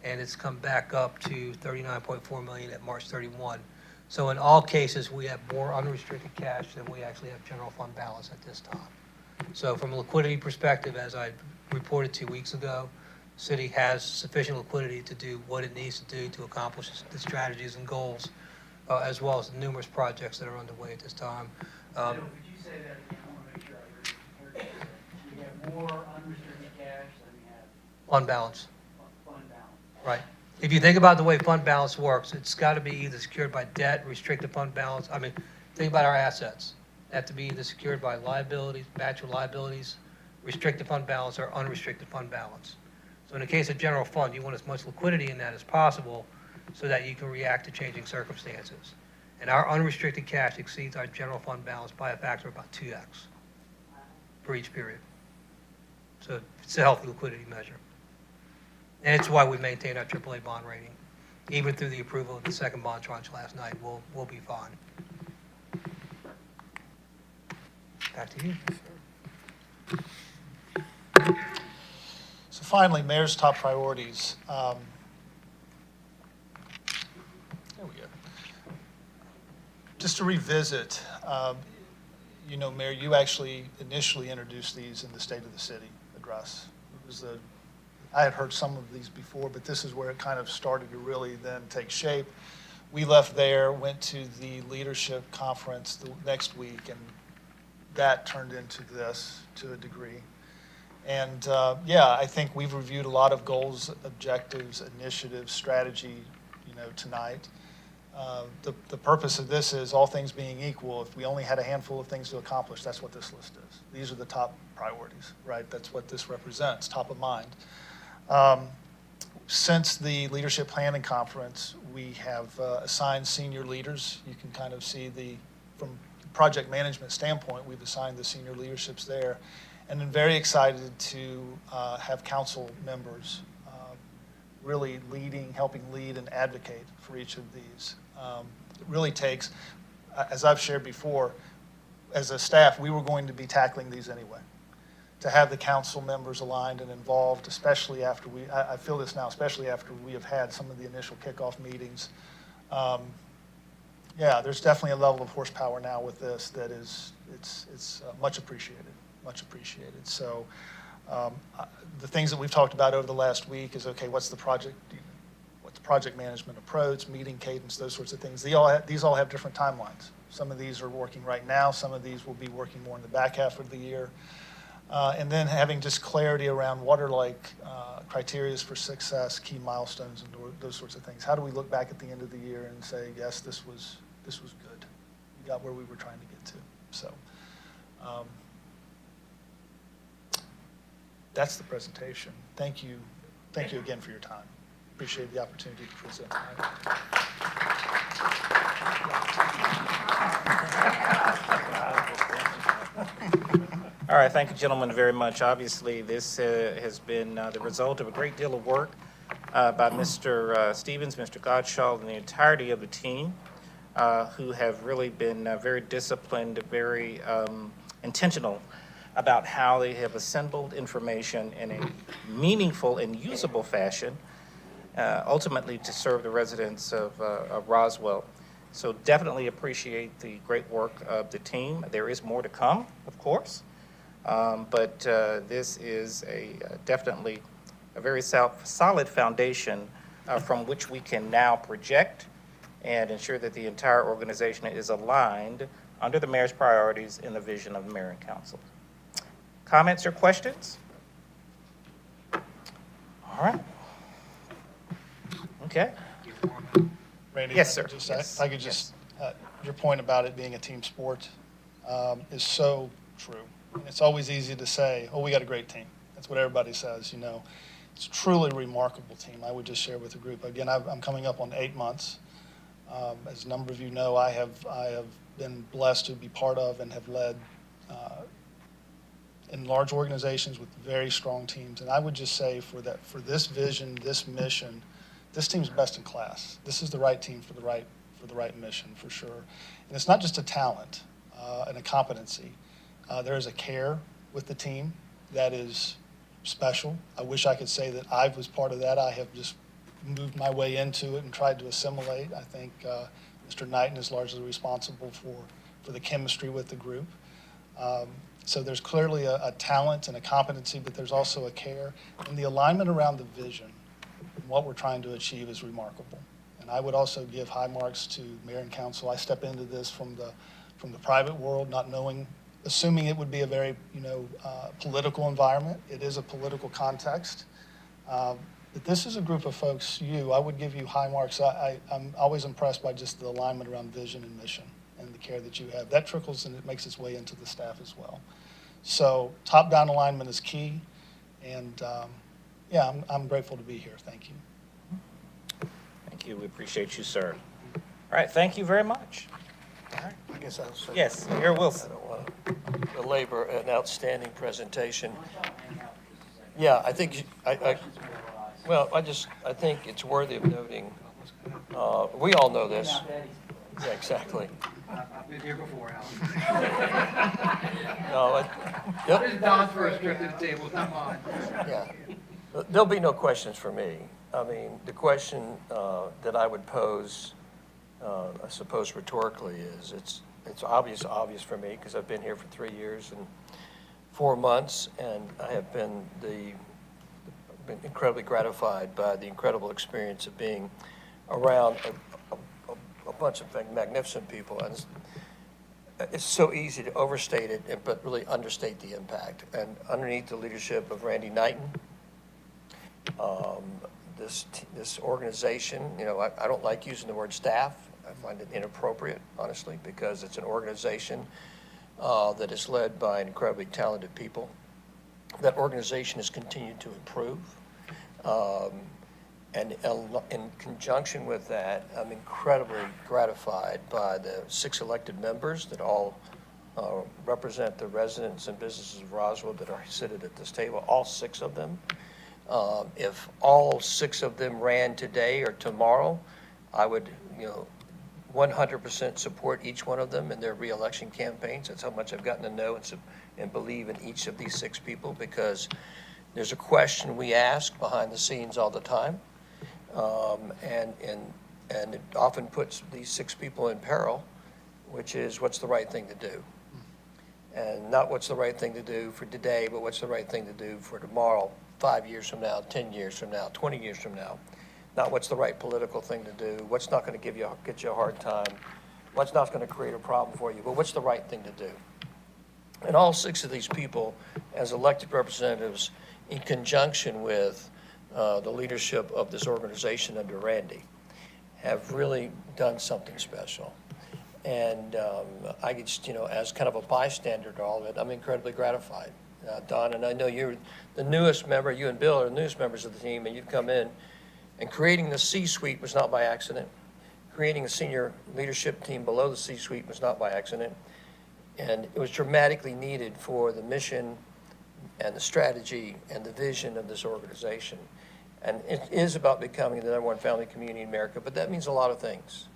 and it's come back up to 39.4 million at March 31. So in all cases, we have more unrestricted cash than we actually have general fund balance at this time. So from a liquidity perspective, as I reported 2 weeks ago, the city has sufficient liquidity to do what it needs to do to accomplish the strategies and goals, as well as the numerous projects that are underway at this time. Could you say that again? I want to make sure I heard you. We have more unrestricted cash than we have Fund balance. fund balance. Right. If you think about the way fund balance works, it's got to be either secured by debt, restricted fund balance. I mean, think about our assets. They have to be either secured by liabilities, natural liabilities, restricted fund balance, or unrestricted fund balance. So in the case of general fund, you want as much liquidity in that as possible so that you can react to changing circumstances. And our unrestricted cash exceeds our general fund balance by a factor of about 2x for each period. So it's a healthy liquidity measure. And it's why we maintain our AAA bond rating. Even through the approval of the second bond tranche last night, we'll be fine. Back to you. So finally, Mayor's top priorities. There we go. Just to revisit, Mayor, you actually initially introduced these in the State of the City address. It was the I had heard some of these before, but this is where it kind of started to really then take shape. We left there, went to the leadership conference the next week, and that turned into this to a degree. And yeah, I think we've reviewed a lot of goals, objectives, initiatives, strategy, tonight. The purpose of this is, all things being equal, if we only had a handful of things to accomplish, that's what this list is. These are the top priorities, right? That's what this represents, top of mind. Since the Leadership Planning Conference, we have assigned senior leaders. You can kind of see from the project management standpoint, we've assigned the senior leaderships there. And I'm very excited to have council members really helping lead and advocate for each of these. It really takes, as I've shared before, as a staff, we were going to be tackling these anyway. To have the council members aligned and involved, especially after I feel this now, especially after we have had some of the initial kickoff meetings. Yeah, there's definitely a level of horsepower now with this that is, it's much appreciated, much appreciated. So the things that we've talked about over the last week is, okay, what's the project management approach, meeting cadence, those sorts of things. These all have different timelines. Some of these are working right now. Some of these will be working more in the back half of the year. And then having just clarity around what are criteria for success, key milestones, and those sorts of things. How do we look back at the end of the year and say, yes, this was good. We got where we were trying to get to. So that's the presentation. Thank you again for your time. Appreciate the opportunity to present tonight. All right, thank you, gentlemen, very much. Obviously, this has been the result of a great deal of work by Mr. Stevens, Mr. Gottschall, and the entirety of the team, who have really been very disciplined, very intentional about how they have assembled information in a meaningful and usable fashion, ultimately to serve the residents of Roswell. So definitely appreciate the great work of the team. There is more to come, of course. But this is definitely a very solid foundation from which we can now project and ensure that the entire organization is aligned under the mayor's priorities and the vision of the mayor and council. Comments or questions? All right. Okay. Randy, Yes, sir. If I could just, your point about it being a team sport is so true. It's always easy to say, oh, we got a great team. That's what everybody says, It's a truly remarkable team. I would just share with the group. Again, I'm coming up on 8 months. As a number of you know, I have been blessed to be part of and have led in large organizations with very strong teams. And I would just say for this vision, this mission, this team's best in class. This is the right team for the right mission, for sure. And it's not just a talent and a competency. There is a care with the team that is special. I wish I could say that I was part of that. I have just moved my way into it and tried to assimilate. I think Mr. Knighton is largely responsible for the chemistry with the group. So there's clearly a talent and a competency, but there's also a care. And the alignment around the vision and what we're trying to achieve is remarkable. And I would also give high marks to mayor and council. I step into this from the private world, not assuming it would be a very political environment. It is a political context. But this is a group of folks, I would give you high marks. I'm always impressed by just the alignment around vision and mission and the care that you have. That trickles and it makes its way into the staff as well. So top-down alignment is key. And I'm grateful to be here. Thank you. Thank you. We appreciate you, sir. All right, thank you very much. All right. I guess I'll say. Yes, Mayor Wilson. I don't want to belabor an outstanding presentation. Yeah, I think, I think it's worthy of noting, we all know this. Yeah, exactly. I've been here before, Alan. No, yep. This is Don's first trip to the table, not mine. Yeah. There'll be no questions for me. I mean, the question that I would pose, I suppose rhetorically, is it's obvious for me because I've been here for 3 years and 4 months, and I have been the been incredibly gratified by the incredible experience of being around a bunch of magnificent people. And it's so easy to overstate it, but really understate the impact. And underneath the leadership of Randy Knighton, this organization, you know, I don't like using the word staff. I find it inappropriate, honestly, because it's an organization that is led by incredibly talented people. That organization has continued to improve. And in conjunction with that, I'm incredibly gratified by the 6 elected members that all represent the residents and businesses of Roswell that are seated at this table, all 6 of them. If all 6 of them ran today or tomorrow, I would, 100% support each one of them in their reelection campaigns. That's how much I've gotten to know and believe in each of these 6 people, because there's a question we ask behind the scenes all the time, and it often puts these 6 people in peril, which is what's the right thing to do. And not what's the right thing to do for today, but what's the right thing to do for tomorrow, 5 years from now, 10 years from now, 20 years from now. Not what's the right political thing to do, what's not going to get you a hard time, what's not going to create a problem for you, but what's the right thing to do. And all 6 of these people, as elected representatives, in conjunction with the leadership of this organization under Randy, have really done something special. And I just, as kind of a bystander to all of it, I'm incredibly gratified. Don, and I know you're the newest member, you and Bill are the newest members of the team, and you've come in. And creating the C-suite was not by accident. Creating a senior leadership team below the C-suite was not by accident. And it was dramatically needed for the mission and the strategy and the vision of this organization. And it is about becoming the #1 family community in America, but that means a lot of things.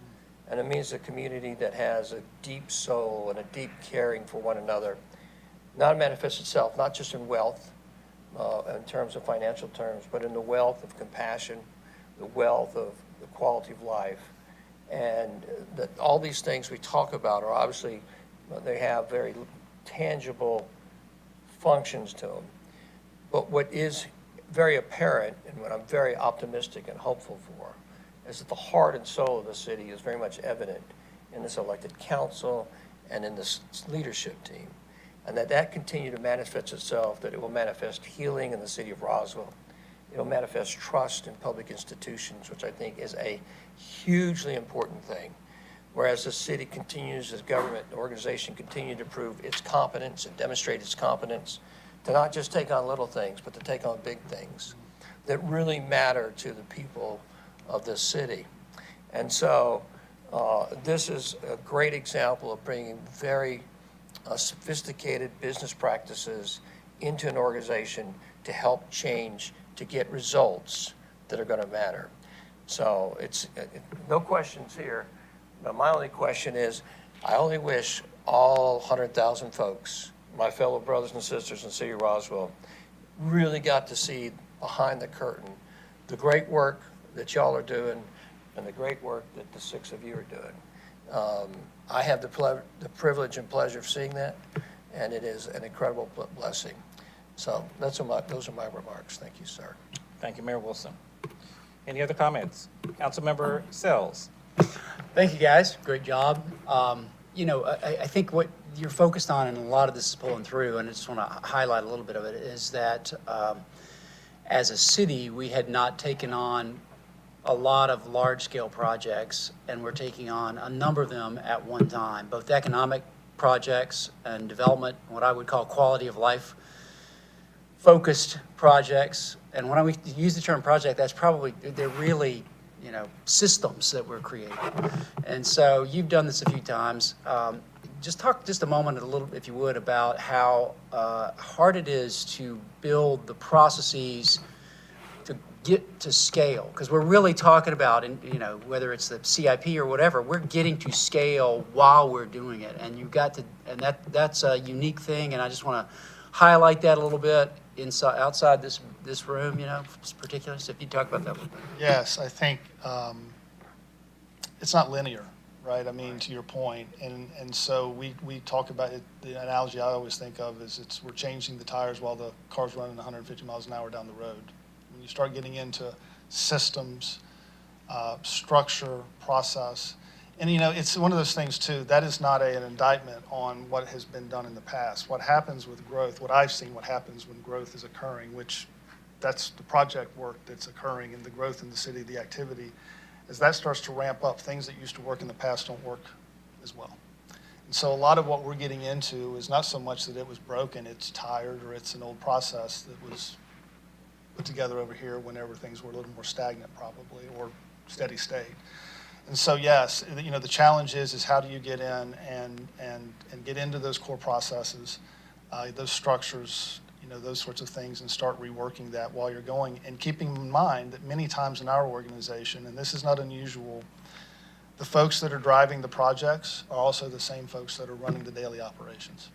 And it means a community that has a deep soul and a deep caring for one another. Not manifests itself, not just in wealth, in terms of financial terms, but in the wealth of compassion, the wealth of the quality of life. And that all these things we talk about are obviously, they have very tangible functions to them. But what is very apparent, and what I'm very optimistic and hopeful for, is that the heart and soul of the city is very much evident in this elected council and in this leadership team. And that continue to manifest itself, that it will manifest healing in the city of Roswell. It'll manifest trust in public institutions, which I think is a hugely important thing. Whereas the city continues, as government and organization continue to prove its competence and demonstrate its competence to not just take on little things, but to take on big things that really matter to the people of this city. And so this is a great example of bringing very sophisticated business practices into an organization to help change, to get results that are going to matter. So it's no questions here. But my only question is, I only wish all 100,000 folks, my fellow brothers and sisters in the city of Roswell, really got to see behind the curtain the great work that y'all are doing and the great work that the 6 of you are doing. I have the privilege and pleasure of seeing that, and it is an incredible blessing. So those are my remarks. Thank you, sir. Thank you, Mayor Wilson. Any other comments? Councilmember Sells. Thank you, guys. Great job. I think what you're focused on, and a lot of this is pulling through, and I just want to highlight a little bit of it, is that as a city, we had not taken on a lot of large-scale projects, and we're taking on a number of them at one time, both economic projects and development, what I would call quality of life focused projects. And when I use the term project, they're really, systems that we're creating. And so you've done this a few times. Just talk just a moment, if you would, about how hard it is to build the processes to get to scale, because we're really talking about, whether it's the CIP or whatever, we're getting to scale while we're doing it, and that's a unique thing, and I just want to highlight that a little bit outside this room, particularly. So if you talk about that a little bit. Yes, I think it's not linear, right? I mean, to your point, and so we talk about it. The analogy I always think of is we're changing the tires while the car's running 150 miles an hour down the road. When you start getting into systems, structure, process, and it's one of those things too, that is not an indictment on what has been done in the past. What happens with growth, what I've seen, what happens when growth is occurring, which that's the project work that's occurring and the growth in the city, the activity, as that starts to ramp up, things that used to work in the past don't work as well. And so a lot of what we're getting into is not so much that it was broken, it's tired, or it's an old process that was put together over here whenever things were a little more stagnant probably, or steady state. And so yes, the challenge is how do you get in and get into those core processes, those structures, those sorts of things, and start reworking that while you're going, and keeping in mind that many times in our organization, and this is not unusual, the folks that are driving the projects are also the same folks that are running the daily operations.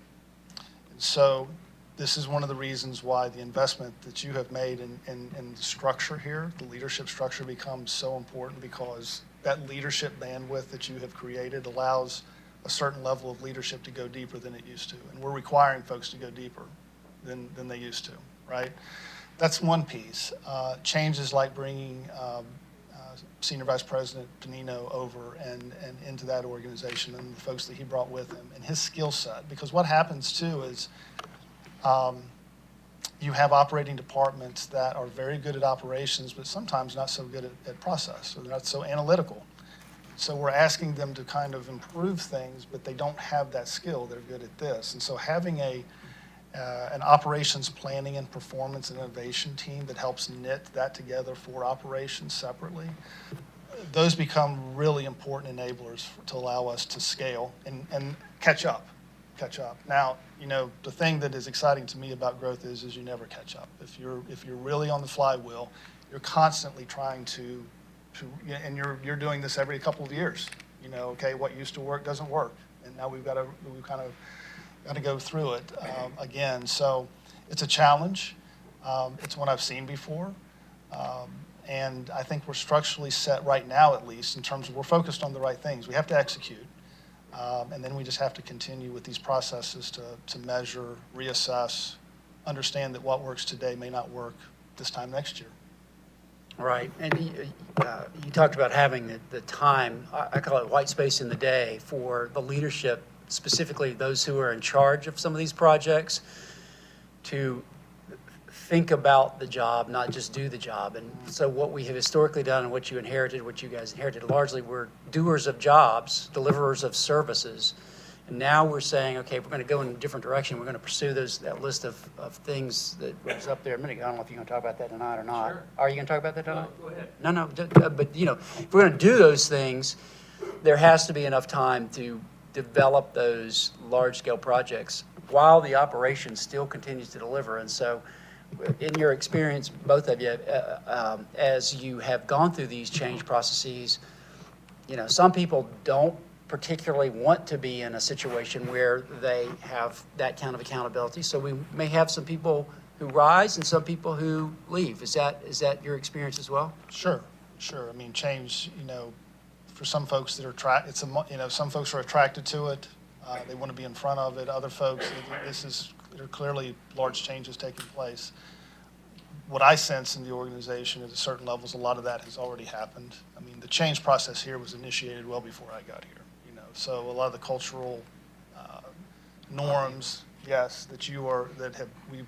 And so this is one of the reasons why the investment that you have made in the structure here, the leadership structure, becomes so important, because that leadership bandwidth that you have created allows a certain level of leadership to go deeper than it used to. And we're requiring folks to go deeper than they used to, right? That's one piece. Changes like bringing Senior Vice President Panino over and into that organization, and the folks that he brought with him and his skill set. Because what happens too is you have operating departments that are very good at operations, but sometimes not so good at process, or they're not so analytical. So we're asking them to kind of improve things, but they don't have that skill. They're good at this. And so having an operations planning and performance and innovation team that helps knit that together for operations separately, those become really important enablers to allow us to scale and catch up. Now, the thing that is exciting to me about growth is you never catch up. If you're really on the flywheel, you're constantly trying to and you're doing this every couple of years. Okay, what used to work doesn't work, and now we've kind of got to go through it again. So it's a challenge. It's one I've seen before. And I think we're structurally set right now, at least, in terms of we're focused on the right things. We have to execute. And then we just have to continue with these processes to measure, reassess, understand that what works today may not work this time next year. Right, and you talked about having the time, I call it white space in the day, for the leadership, specifically those who are in charge of some of these projects, to think about the job, not just do the job. And so what we have historically done, and what you guys inherited, largely were doers of jobs, deliverers of services. And now we're saying, okay, we're going to go in a different direction. We're going to pursue that list of things that was up there a minute ago. I don't know if you're going to talk about that tonight or not. Sure. Are you going to talk about that tonight? Go ahead. No, but if we're going to do those things, there has to be enough time to develop those large-scale projects while the operation still continues to deliver. And so in your experience, both of you, as you have gone through these change processes, some people don't particularly want to be in a situation where they have that kind of accountability. So we may have some people who rise and some people who leave. Is that your experience as well? Sure. I mean, change, for some folks that are some folks are attracted to it. They want to be in front of it. Other folks, there are clearly large changes taking place. What I sense in the organization at certain levels, a lot of that has already happened. I mean, the change process here was initiated well before I got here. So a lot of the cultural norms, yes, we've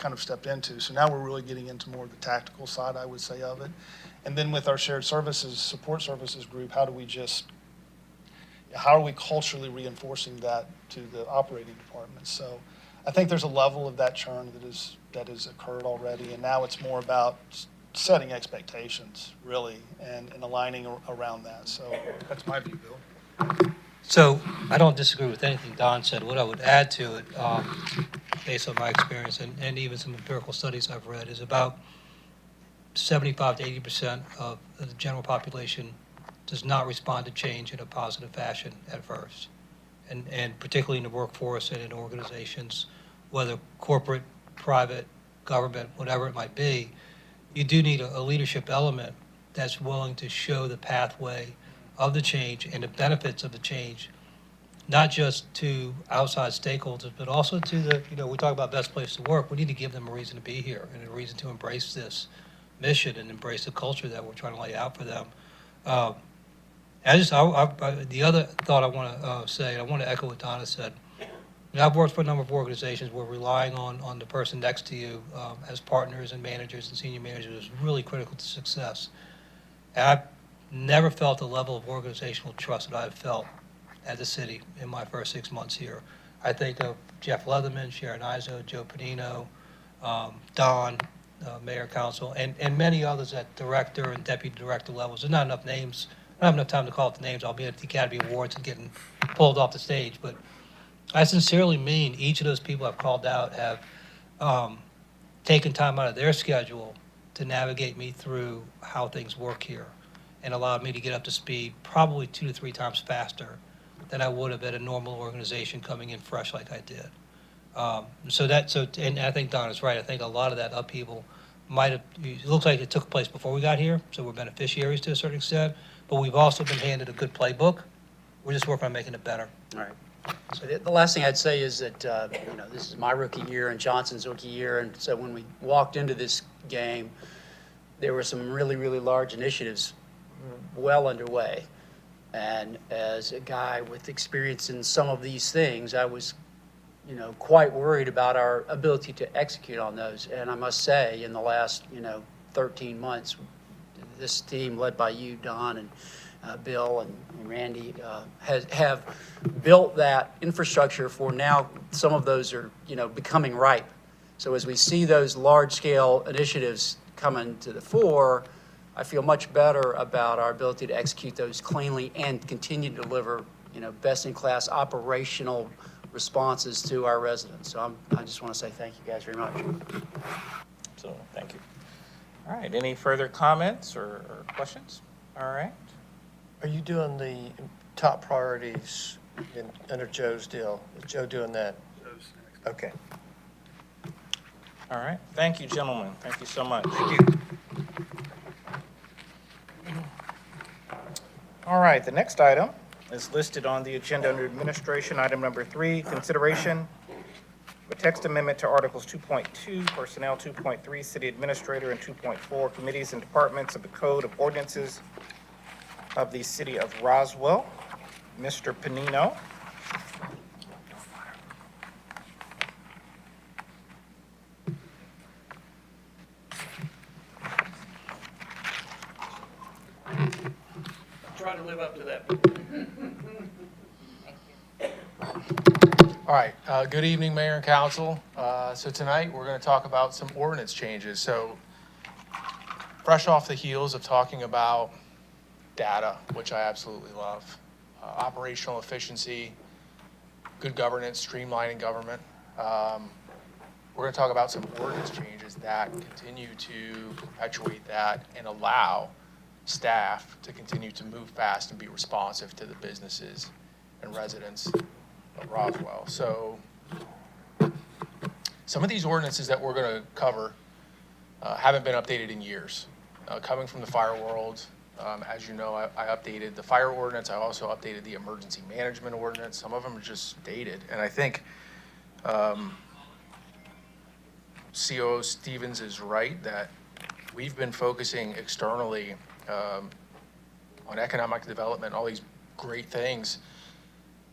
kind of stepped into. So now we're really getting into more of the tactical side, I would say, of it. And then with our shared services, support services group, how are we culturally reinforcing that to the operating departments? So I think there's a level of that churn that has occurred already, and now it's more about setting expectations, really, and aligning around that. So that's my view, Bill. So I don't disagree with anything Don said. What I would add to it, based on my experience and even some empirical studies I've read, is about 75 to 80% of the general population does not respond to change in a positive fashion at first. And particularly in the workforce and in organizations, whether corporate, private, government, whatever it might be, you do need a leadership element that's willing to show the pathway of the change and the benefits of the change, not just to outside stakeholders, but also to we talk about best place to work. We need to give them a reason to be here and a reason to embrace this mission and embrace the culture that we're trying to lay out for them. The other thought I want to say, and I want to echo what Donna said. I've worked for a number of organizations where relying on the person next to you as partners and managers and senior managers is really critical to success. And I've never felt the level of organizational trust that I've felt at the city in my first 6 months here. I think of Jeff Leatherman, Sharon Izzo, Joe Panino, Don, Mayor Council, and many others at director and deputy director levels. There's not enough names. I don't have enough time to call out the names. I'll be at the Academy Awards and getting pulled off the stage. But I sincerely mean each of those people I've called out have taken time out of their schedule to navigate me through how things work here and allowed me to get up to speed probably 2 to 3 times faster than I would have at a normal organization coming in fresh like I did. And I think Don is right. I think a lot of that upheaval it looks like it took place before we got here, so we're beneficiaries to a certain extent, but we've also been handed a good playbook. We're just working on making it better. All right. So the last thing I'd say is that, this is my rookie year and Johnson's rookie year, and so when we walked into this game, there were some really, really large initiatives well underway. And as a guy with experience in some of these things, I was, quite worried about our ability to execute on those. And I must say, in the last, 13 months, this team led by you, Don, and Bill and Randy have built that infrastructure for now. Some of those are, becoming ripe. So as we see those large-scale initiatives coming to the fore, I feel much better about our ability to execute those cleanly and continue to deliver, best-in-class operational responses to our residents. So I just want to say thank you guys very much. So, thank you. All right, any further comments or questions? All right. Are you doing the top priorities under Joe's deal? Is Joe doing that? Okay. All right, thank you, gentlemen. Thank you so much. Thank you. All right, the next item is listed on the agenda under administration, item number 3, consideration of a text amendment to Articles 2.2, Personnel, 2.3, City Administrator, and 2.4, Committees and Departments of the Code of Ordinances of the City of Roswell. Mr. Panino. Try to live up to that. All right, good evening, Mayor and Council. So tonight, we're going to talk about some ordinance changes. So fresh off the heels of talking about data, which I absolutely love, operational efficiency, good governance, streamlining government, we're going to talk about some ordinance changes that continue to perpetuate that and allow staff to continue to move fast and be responsive to the businesses and residents of Roswell. So some of these ordinances that we're going to cover haven't been updated in years. Coming from the fire world, as you know, I updated the fire ordinance. I also updated the emergency management ordinance. Some of them are just dated. And I think COO Stevens is right that we've been focusing externally on economic development, all these great things.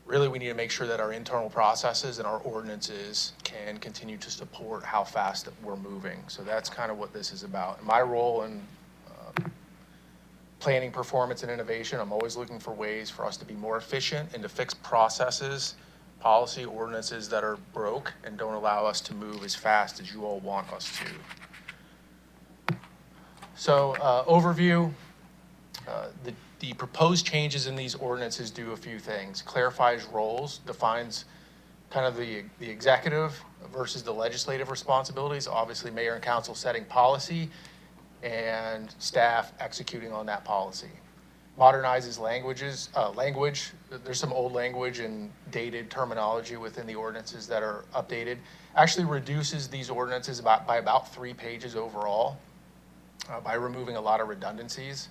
Really, we need to make sure that our internal processes and our ordinances can continue to support how fast that we're moving. So that's kind of what this is about. My role in planning, performance, and innovation, I'm always looking for ways for us to be more efficient and to fix processes, policy, ordinances that are broke and don't allow us to move as fast as you all want us to. So overview, the proposed changes in these ordinances do a few things. Clarifies roles, defines kind of the executive versus the legislative responsibilities. Obviously, mayor and council setting policy and staff executing on that policy. Modernizes language. There's some old language and dated terminology within the ordinances that are updated. Actually reduces these ordinances by about 3 pages overall by removing a lot of redundancies.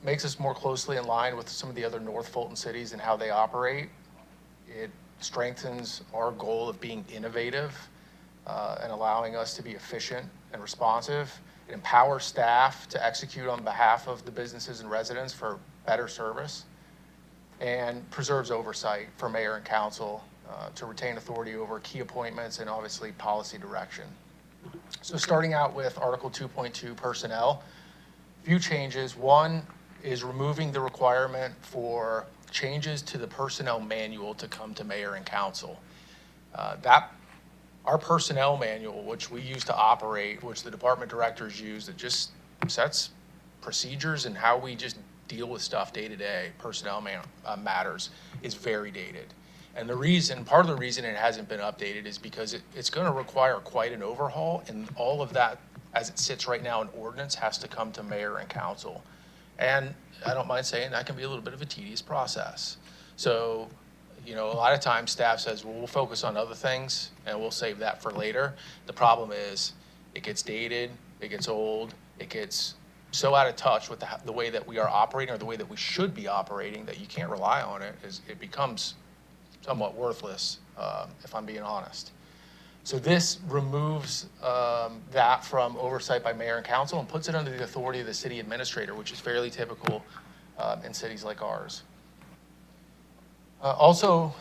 Makes us more closely in line with some of the other North Fulton cities and how they operate. It strengthens our goal of being innovative and allowing us to be efficient and responsive. It empowers staff to execute on behalf of the businesses and residents for better service, and preserves oversight for mayor and council to retain authority over key appointments and obviously policy direction. So starting out with Article 2.2 personnel, few changes. One is removing the requirement for changes to the personnel manual to come to mayor and council. Our personnel manual, which we use to operate, which the department directors use, that just sets procedures and how we just deal with stuff day to day, personnel matters, is very dated. And part of the reason it hasn't been updated is because it's going to require quite an overhaul, and all of that, as it sits right now in ordinance, has to come to mayor and council. And I don't mind saying that can be a little bit of a tedious process. So, a lot of times staff says, well, we'll focus on other things and we'll save that for later. The problem is it gets dated, it gets old, it gets so out of touch with the way that we are operating, or the way that we should be operating, that you can't rely on it. It becomes somewhat worthless, if I'm being honest. So this removes that from oversight by mayor and council and puts it under the authority of the city administrator, which is fairly typical in cities like ours. Also,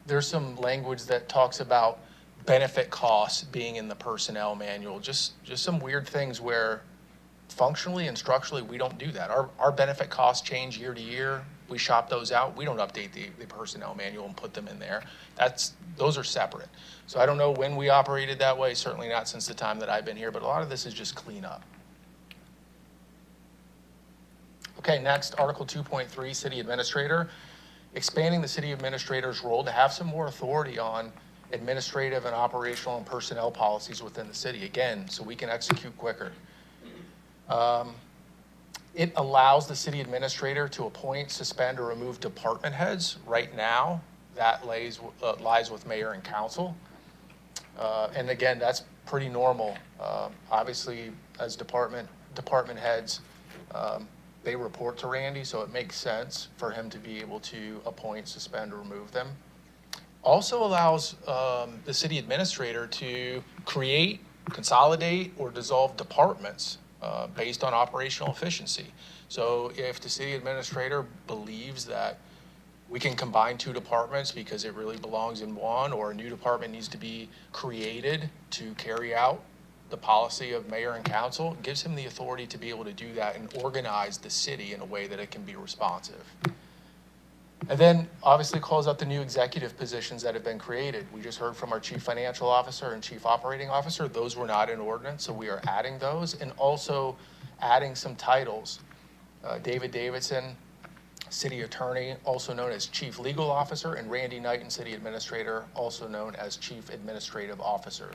there's some language that talks about benefit costs being in the personnel manual. Just some weird things where functionally and structurally we don't do that. Our benefit costs change year to year. We shop those out. We don't update the personnel manual and put them in there. Those are separate. So I don't know when we operated that way, certainly not since the time that I've been here, but a lot of this is just cleanup. Okay, next, Article 2.3, City Administrator. Expanding the city administrator's role to have some more authority on administrative and operational and personnel policies within the city, again, so we can execute quicker. It allows the city administrator to appoint, suspend, or remove department heads. Right now, that lies with mayor and council. And again, that's pretty normal. Obviously, as department heads, they report to Randy, so it makes sense for him to be able to appoint, suspend, or remove them. Also allows the city administrator to create, consolidate, or dissolve departments based on operational efficiency. So if the city administrator believes that we can combine two departments because it really belongs in one, or a new department needs to be created to carry out the policy of mayor and council, it gives him the authority to be able to do that and organize the city in a way that it can be responsive. And then obviously calls out the new executive positions that have been created. We just heard from our chief financial officer and chief operating officer. Those were not in ordinance, so we are adding those, and also adding some titles. David Davidson, city attorney, also known as chief legal officer, and Randy Knighton, city administrator, also known as chief administrative officer.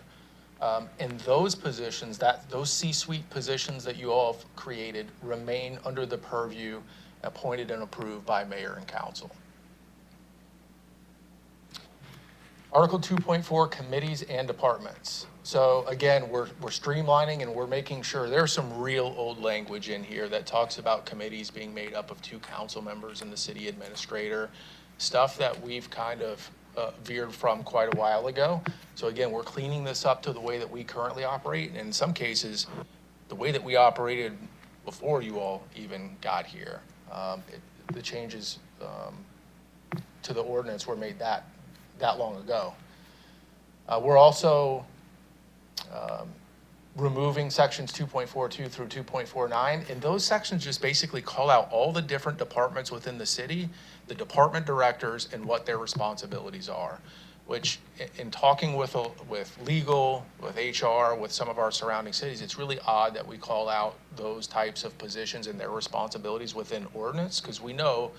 And those positions, those C-suite positions that you all have created, remain under the purview appointed and approved by mayor and council. Article 2.4, committees and departments. So again, we're streamlining and we're making sure there's some real old language in here that talks about committees being made up of 2 council members and the city administrator, stuff that we've kind of veered from quite a while ago. So again, we're cleaning this up to the way that we currently operate, and in some cases, the way that we operated before you all even got here. The changes to the ordinance were made that long ago. We're also removing sections 2.42 through 2.49, and those sections just basically call out all the different departments within the city, the department directors, and what their responsibilities are, which in talking with legal, with HR, with some of our surrounding cities, it's really odd that we call out those types of positions and their responsibilities within ordinance, because we know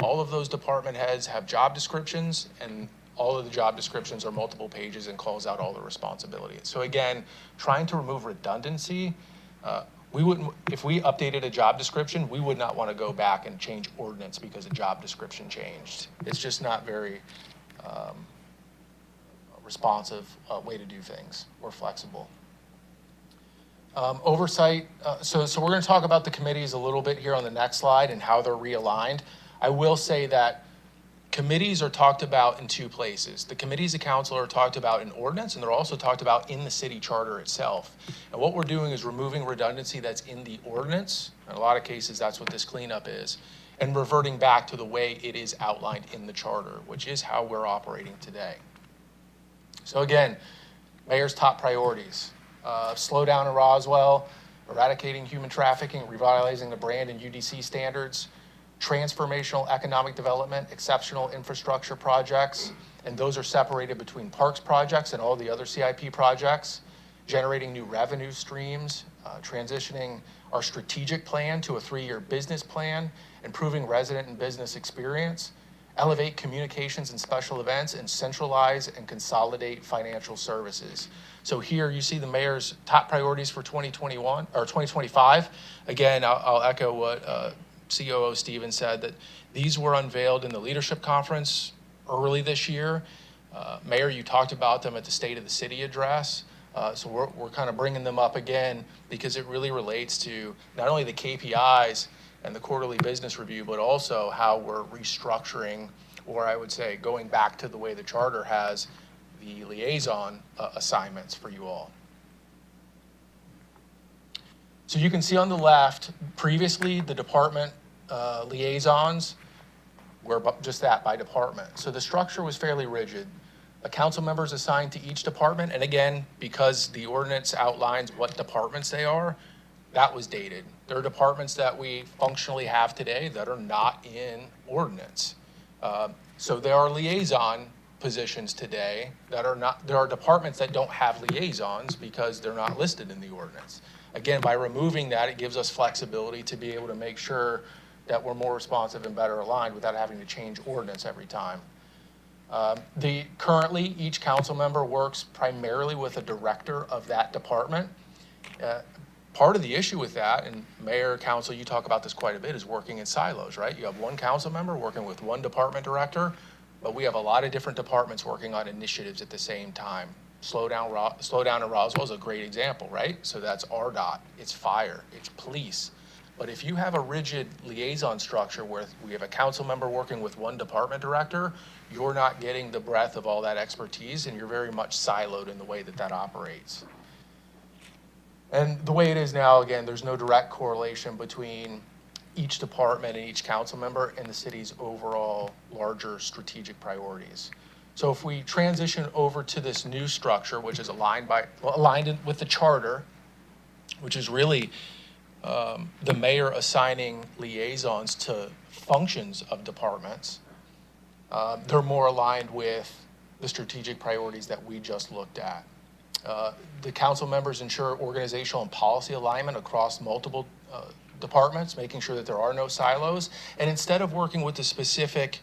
all of those department heads have job descriptions, and all of the job descriptions are multiple pages and calls out all the responsibilities. So again, trying to remove redundancy, we wouldn't, if we updated a job description, we would not want to go back and change ordinance because a job description changed. It's just not very responsive way to do things, or flexible. Oversight, so we're going to talk about the committees a little bit here on the next slide and how they're realigned. I will say that committees are talked about in two places. The committees of council are talked about in ordinance, and they're also talked about in the city charter itself. And what we're doing is removing redundancy that's in the ordinance. In a lot of cases, that's what this cleanup is, and reverting back to the way it is outlined in the charter, which is how we're operating today. So again, mayor's top priorities: slow down in Roswell, eradicating human trafficking, revitalizing the brand and UDC standards, transformational economic development, exceptional infrastructure projects, and those are separated between parks projects and all the other CIP projects, generating new revenue streams, transitioning our strategic plan to a 3-year business plan, improving resident and business experience, elevate communications and special events, and centralize and consolidate financial services. So here you see the mayor's top priorities for 2021 or 2025. Again, I'll echo what COO Stevens said, that these were unveiled in the leadership conference early this year. Mayor, you talked about them at the State of the City address. So we're kind of bringing them up again because it really relates to not only the KPIs and the quarterly business review, but also how we're restructuring, or I would say going back to the way the charter has the liaison assignments for you all. So you can see on the left, previously the department liaisons were just that, by department. So the structure was fairly rigid. A council member is assigned to each department, and again, because the ordinance outlines what departments they are, that was dated. There are departments that we functionally have today that are not in ordinance. So there are liaison positions today that are not, there are departments that don't have liaisons because they're not listed in the ordinance. Again, by removing that, it gives us flexibility to be able to make sure that we're more responsive and better aligned without having to change ordinance every time. Currently, each council member works primarily with a director of that department. Part of the issue with that, and mayor, council, you talk about this quite a bit, is working in silos, right? You have one council member working with one department director, but we have a lot of different departments working on initiatives at the same time. Slow down in Roswell is a great example, right? So that's RDOT, it's fire, it's police. But if you have a rigid liaison structure where we have a council member working with one department director, you're not getting the breadth of all that expertise, and you're very much siloed in the way that that operates. And the way it is now, again, there's no direct correlation between each department and each council member and the city's overall larger strategic priorities. So if we transition over to this new structure, which is aligned with the charter, which is really the mayor assigning liaisons to functions of departments, they're more aligned with the strategic priorities that we just looked at. The council members ensure organizational and policy alignment across multiple departments, making sure that there are no silos. And instead of working with a specific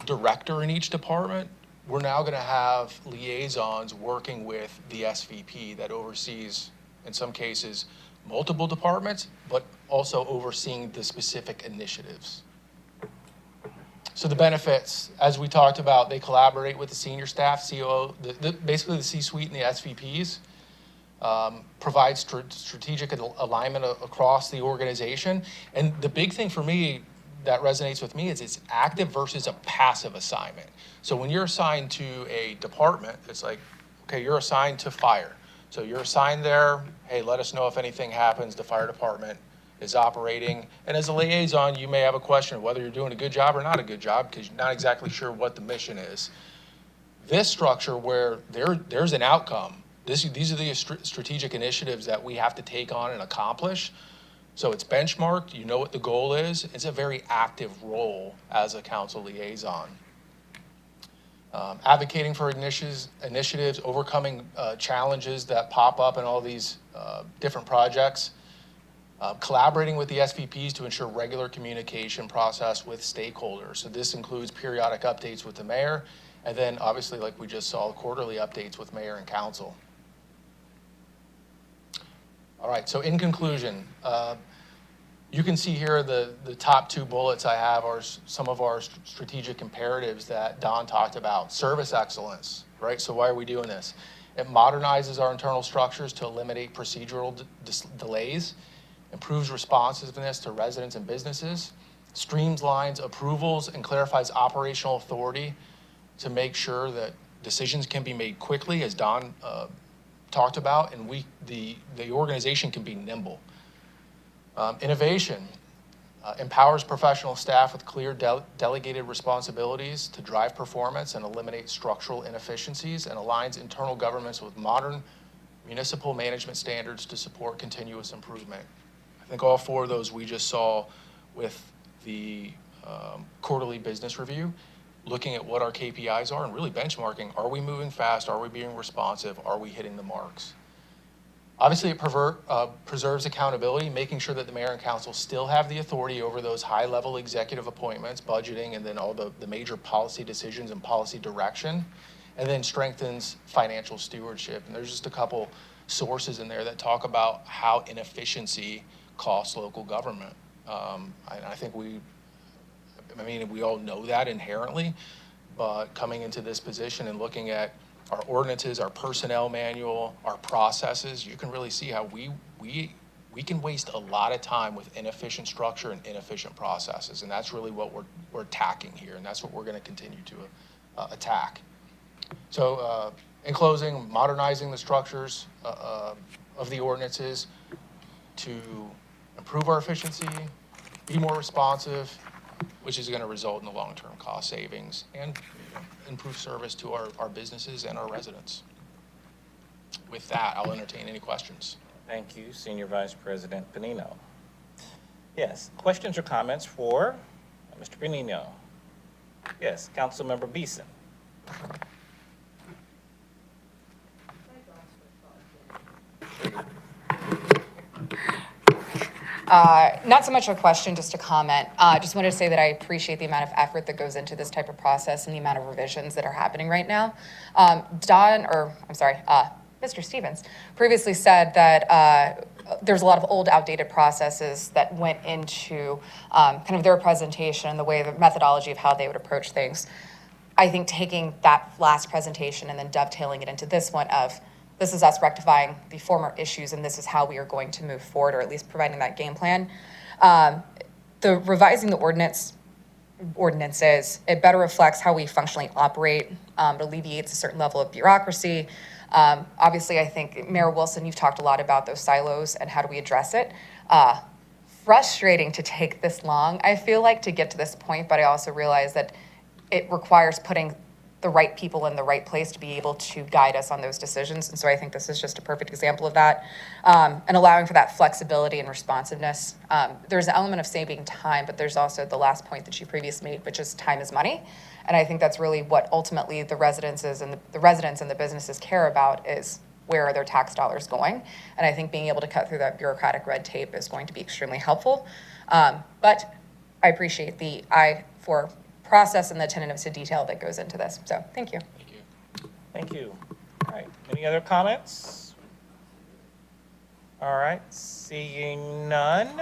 director in each department, we're now going to have liaisons working with the SVP that oversees, in some cases, multiple departments, but also overseeing the specific initiatives. So the benefits, as we talked about, they collaborate with the senior staff, COO, basically the C-suite and the SVPs, provide strategic alignment across the organization. And the big thing for me that resonates with me is it's active versus a passive assignment. So when you're assigned to a department, it's like, okay, you're assigned to fire. So you're assigned there, hey, let us know if anything happens, the fire department is operating. And as a liaison, you may have a question of whether you're doing a good job or not a good job because you're not exactly sure what the mission is. This structure where there's an outcome, these are the strategic initiatives that we have to take on and accomplish. So it's benchmarked, you know what the goal is. It's a very active role as a council liaison. Advocating for initiatives, overcoming challenges that pop up in all these different projects. Collaborating with the SVPs to ensure regular communication process with stakeholders. So this includes periodic updates with the mayor, and then obviously, like we just saw, quarterly updates with mayor and council. All right, so in conclusion, you can see here the top two bullets I have are some of our strategic imperatives that Don talked about. Service excellence, right? So why are we doing this? It modernizes our internal structures to eliminate procedural delays, improves responsiveness to residents and businesses, streamlines approvals and clarifies operational authority to make sure that decisions can be made quickly, as Don talked about, and the organization can be nimble. Innovation empowers professional staff with clear delegated responsibilities to drive performance and eliminate structural inefficiencies, and aligns internal governments with modern municipal management standards to support continuous improvement. I think all four of those we just saw with the quarterly business review, looking at what our KPIs are and really benchmarking, are we moving fast, are we being responsive, are we hitting the marks? Obviously, it preserves accountability, making sure that the mayor and council still have the authority over those high-level executive appointments, budgeting, and then all the major policy decisions and policy direction, and then strengthens financial stewardship. And there's just a couple sources in there that talk about how inefficiency costs local government. I think we all know that inherently, but coming into this position and looking at our ordinances, our personnel manual, our processes, you can really see how we can waste a lot of time with inefficient structure and inefficient processes. And that's really what we're attacking here. And that's what we're going to continue to attack. So in closing, modernizing the structures of the ordinances to improve our efficiency, be more responsive, which is going to result in the long-term cost savings and improve service to our businesses and our residents. With that, I'll entertain any questions. Thank you, Senior Vice President Panino. Yes, questions or comments for Mr. Panino? Yes, Councilmember Beeson. Not so much a question, just a comment. Just wanted to say that I appreciate the amount of effort that goes into this type of process and the amount of revisions that are happening right now. Mr. Stevens previously said that there's a lot of old, outdated processes that went into kind of their presentation and the methodology of how they would approach things. I think taking that last presentation and then dovetailing it into this one of, this is us rectifying the former issues, and this is how we are going to move forward, or at least providing that game plan. The revising the ordinances, it better reflects how we functionally operate. It alleviates a certain level of bureaucracy. Obviously, I think, Mayor Wilson, you've talked a lot about those silos and how do we address it. Frustrating to take this long, I feel like, to get to this point, but I also realize that it requires putting the right people in the right place to be able to guide us on those decisions. And so I think this is just a perfect example of that. And allowing for that flexibility and responsiveness. There's an element of saving time, but there's also the last point that you previously made, which is time is money. And I think that's really what ultimately the residents and the businesses care about, is where are their tax dollars going? And I think being able to cut through that bureaucratic red tape is going to be extremely helpful. But I appreciate the eye for process and the attentiveness to detail that goes into this. So thank you. Thank you. Thank you. All right, any other comments? All right, seeing none,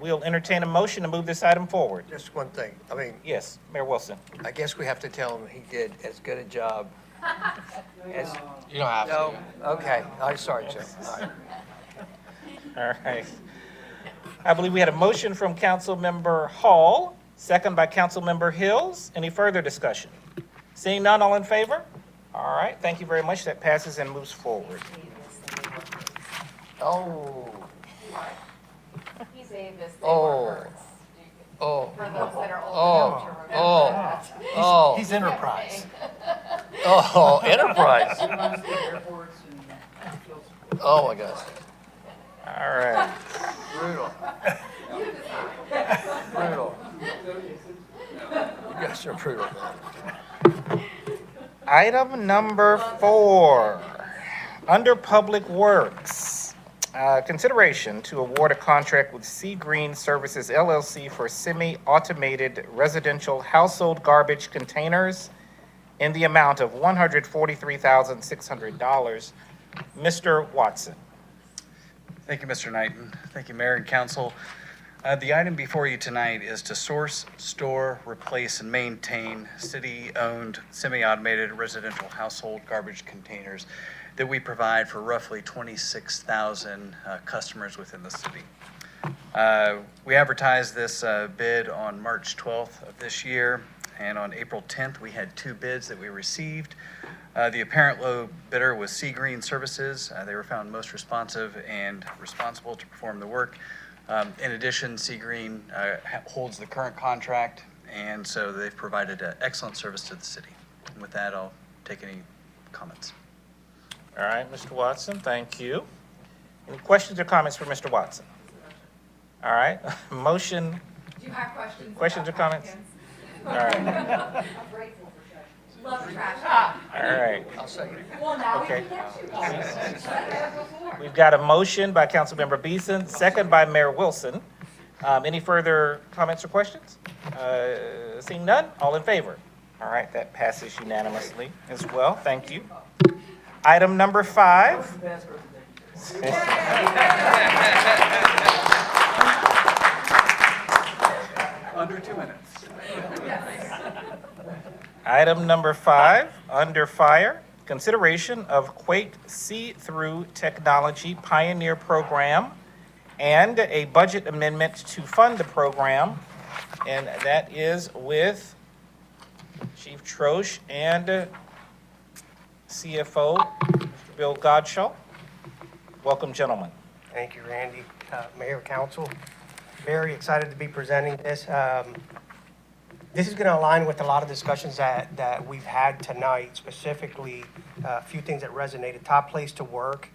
we'll entertain a motion to move this item forward. Just one thing. I mean, Yes, Mayor Wilson. I guess we have to tell him he did as good a job as. You don't have No? to. Okay. I'm sorry, Jim. All right. All right. I believe we had a motion from Councilmember Hall, second by Councilmember Hills. Any further discussion? Seeing none, all in favor? All right, thank you very much. That passes and moves forward. Oh. He's Avis. Oh. Oh. For those that are old Oh. enough to remember Oh. that. Oh. He's Enterprise. Oh, Enterprise. Oh, my gosh. All right. Brutal. Brutal. You guys are brutal, man. Item number 4, under Public Works, consideration to award a contract with Sea Green Services LLC for semi-automated residential household garbage containers in the amount of $143,600. Mr. Watson. Thank you, Mr. Knighton. Thank you, Mayor and Council. The item before you tonight is to source, store, replace, and maintain city-owned semi-automated residential household garbage containers that we provide for roughly 26,000 customers within the city. We advertised this bid on March 12th of this year, and on April 10th, we had 2 bids that we received. The apparent low bidder was Sea Green Services. They were found most responsive and responsible to perform the work. In addition, Sea Green holds the current contract, and so they've provided excellent service to the city. And with that, I'll take any comments. All right, Mr. Watson, thank you. Any questions or comments for Mr. Watson? All right, motion, Do you have questions? questions or comments? All right, Love trash. all right. I'll second it. Well, now we Okay. can get you. We've got a motion by Councilmember Beeson, second by Mayor Wilson. Any further comments or questions? Seeing none, all in favor? All right, that passes unanimously as well. Thank you. Item number 5. Under 2 minutes. Item number 5, under fire, consideration of Quake See-Through Technology Pioneer Program and a budget amendment to fund the program. And that is with Chief Troche and CFO, Mr. Bill Godshaw. Welcome, gentlemen. Thank you, Randy. Mayor, Council, very excited to be presenting this. This is going to align with a lot of discussions that we've had tonight, specifically a few things that resonated, top place to work,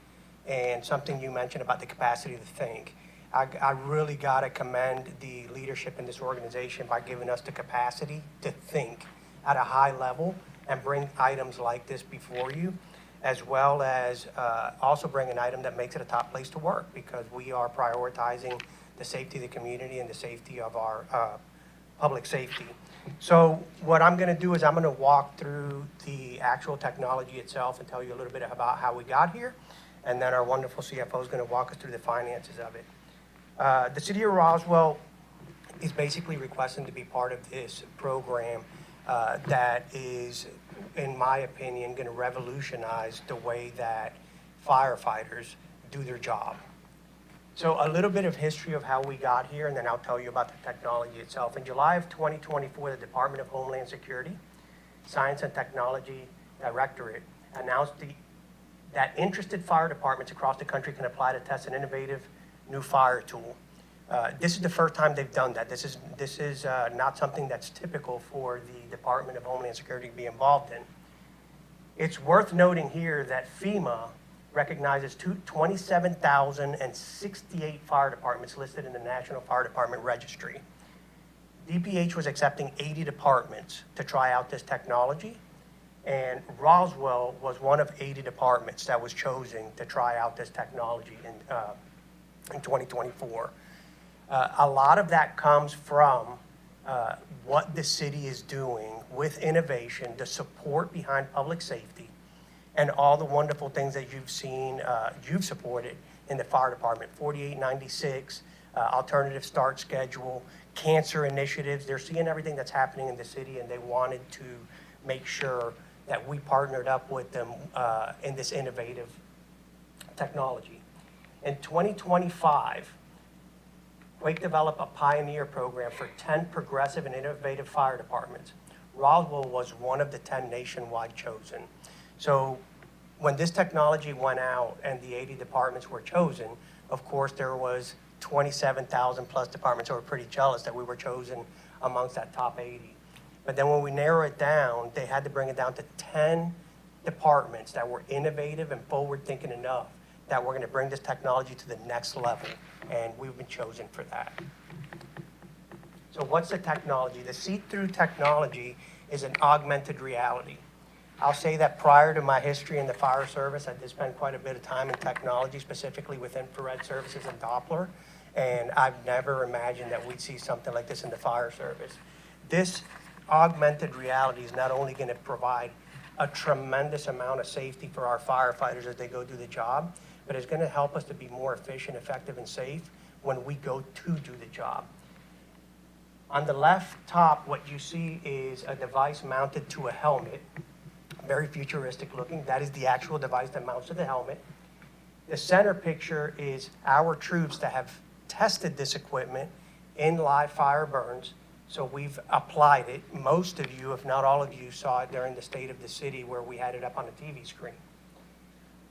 and something you mentioned about the capacity to think. I really got to commend the leadership in this organization by giving us the capacity to think at a high level and bring items like this before you, as well as also bring an item that makes it a top place to work, because we are prioritizing the safety of the community and the safety of our public safety. So what I'm going to do is I'm going to walk through the actual technology itself and tell you a little bit about how we got here, and then our wonderful CFO is going to walk us through the finances of it. The city of Roswell is basically requesting to be part of this program that is, in my opinion, going to revolutionize the way that firefighters do their job. So a little bit of history of how we got here, and then I'll tell you about the technology itself. In July of 2024, the Department of Homeland Security Science and Technology Directorate announced that interested fire departments across the country can apply to test an innovative new fire tool. This is the first time they've done that. This is not something that's typical for the Department of Homeland Security to be involved in. It's worth noting here that FEMA recognizes 27,068 fire departments listed in the National Fire Department Registry. DPH was accepting 80 departments to try out this technology, and Roswell was one of 80 departments that was chosen to try out this technology in 2024. A lot of that comes from what the city is doing with innovation, the support behind public safety, and all the wonderful things that you've seen, you've supported in the fire department, 4896, alternative start schedule, cancer initiatives. They're seeing everything that's happening in the city, and they wanted to make sure that we partnered up with them in this innovative technology. In 2025, Quake developed a pioneer program for 10 progressive and innovative fire departments. Roswell was one of the 10 nationwide chosen. So when this technology went out and the 80 departments were chosen, of course, there was 27,000 plus departments who were pretty jealous that we were chosen amongst that top 80. But then when we narrow it down, they had to bring it down to 10 departments that were innovative and forward-thinking enough that we're going to bring this technology to the next level, and we've been chosen for that. So what's the technology? The see-through technology is an augmented reality. I'll say that prior to my history in the fire service, I did spend quite a bit of time in technology, specifically with infrared services and Doppler, and I've never imagined that we'd see something like this in the fire service. This augmented reality is not only going to provide a tremendous amount of safety for our firefighters as they go do the job, but it's going to help us to be more efficient, effective, and safe when we go to do the job. On the left top, what you see is a device mounted to a helmet, very futuristic looking. That is the actual device that mounts to the helmet. The center picture is our troops that have tested this equipment in live fire burns. So we've applied it. Most of you, if not all of you, saw it during the State of the City where we had it up on a TV screen.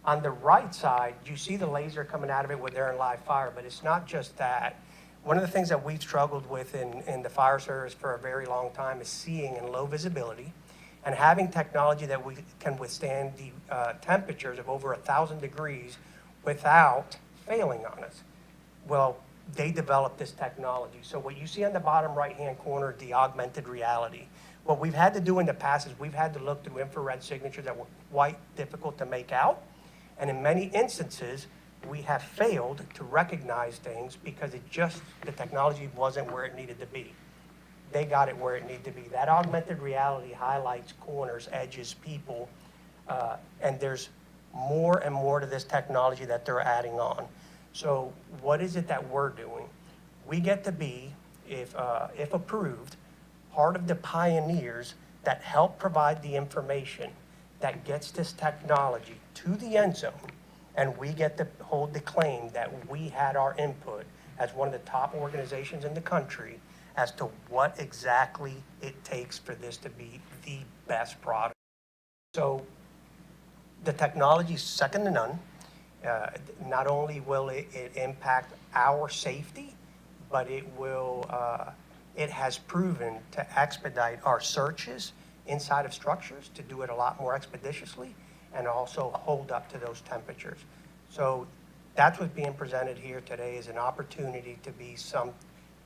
On the right side, you see the laser coming out of it when they're in live fire, but it's not just that. One of the things that we've struggled with in the fire service for a very long time is seeing in low visibility and having technology that we can withstand the temperatures of over 1,000 degrees without failing on us. Well, they developed this technology. So what you see on the bottom right-hand corner, the augmented reality. What we've had to do in the past is we've had to look through infrared signatures that were quite difficult to make out. And in many instances, we have failed to recognize things because the technology wasn't where it needed to be. They got it where it needed to be. That augmented reality highlights corners, edges, people, and there's more and more to this technology that they're adding on. So what is it that we're doing? We get to be, if approved, part of the pioneers that help provide the information that gets this technology to the end zone, and we get to hold the claim that we had our input as one of the top organizations in the country as to what exactly it takes for this to be the best product. So the technology is second to none. Not only will it impact our safety, but it has proven to expedite our searches inside of structures, to do it a lot more expeditiously, and also hold up to those temperatures. So that's what's being presented here today, is an opportunity to be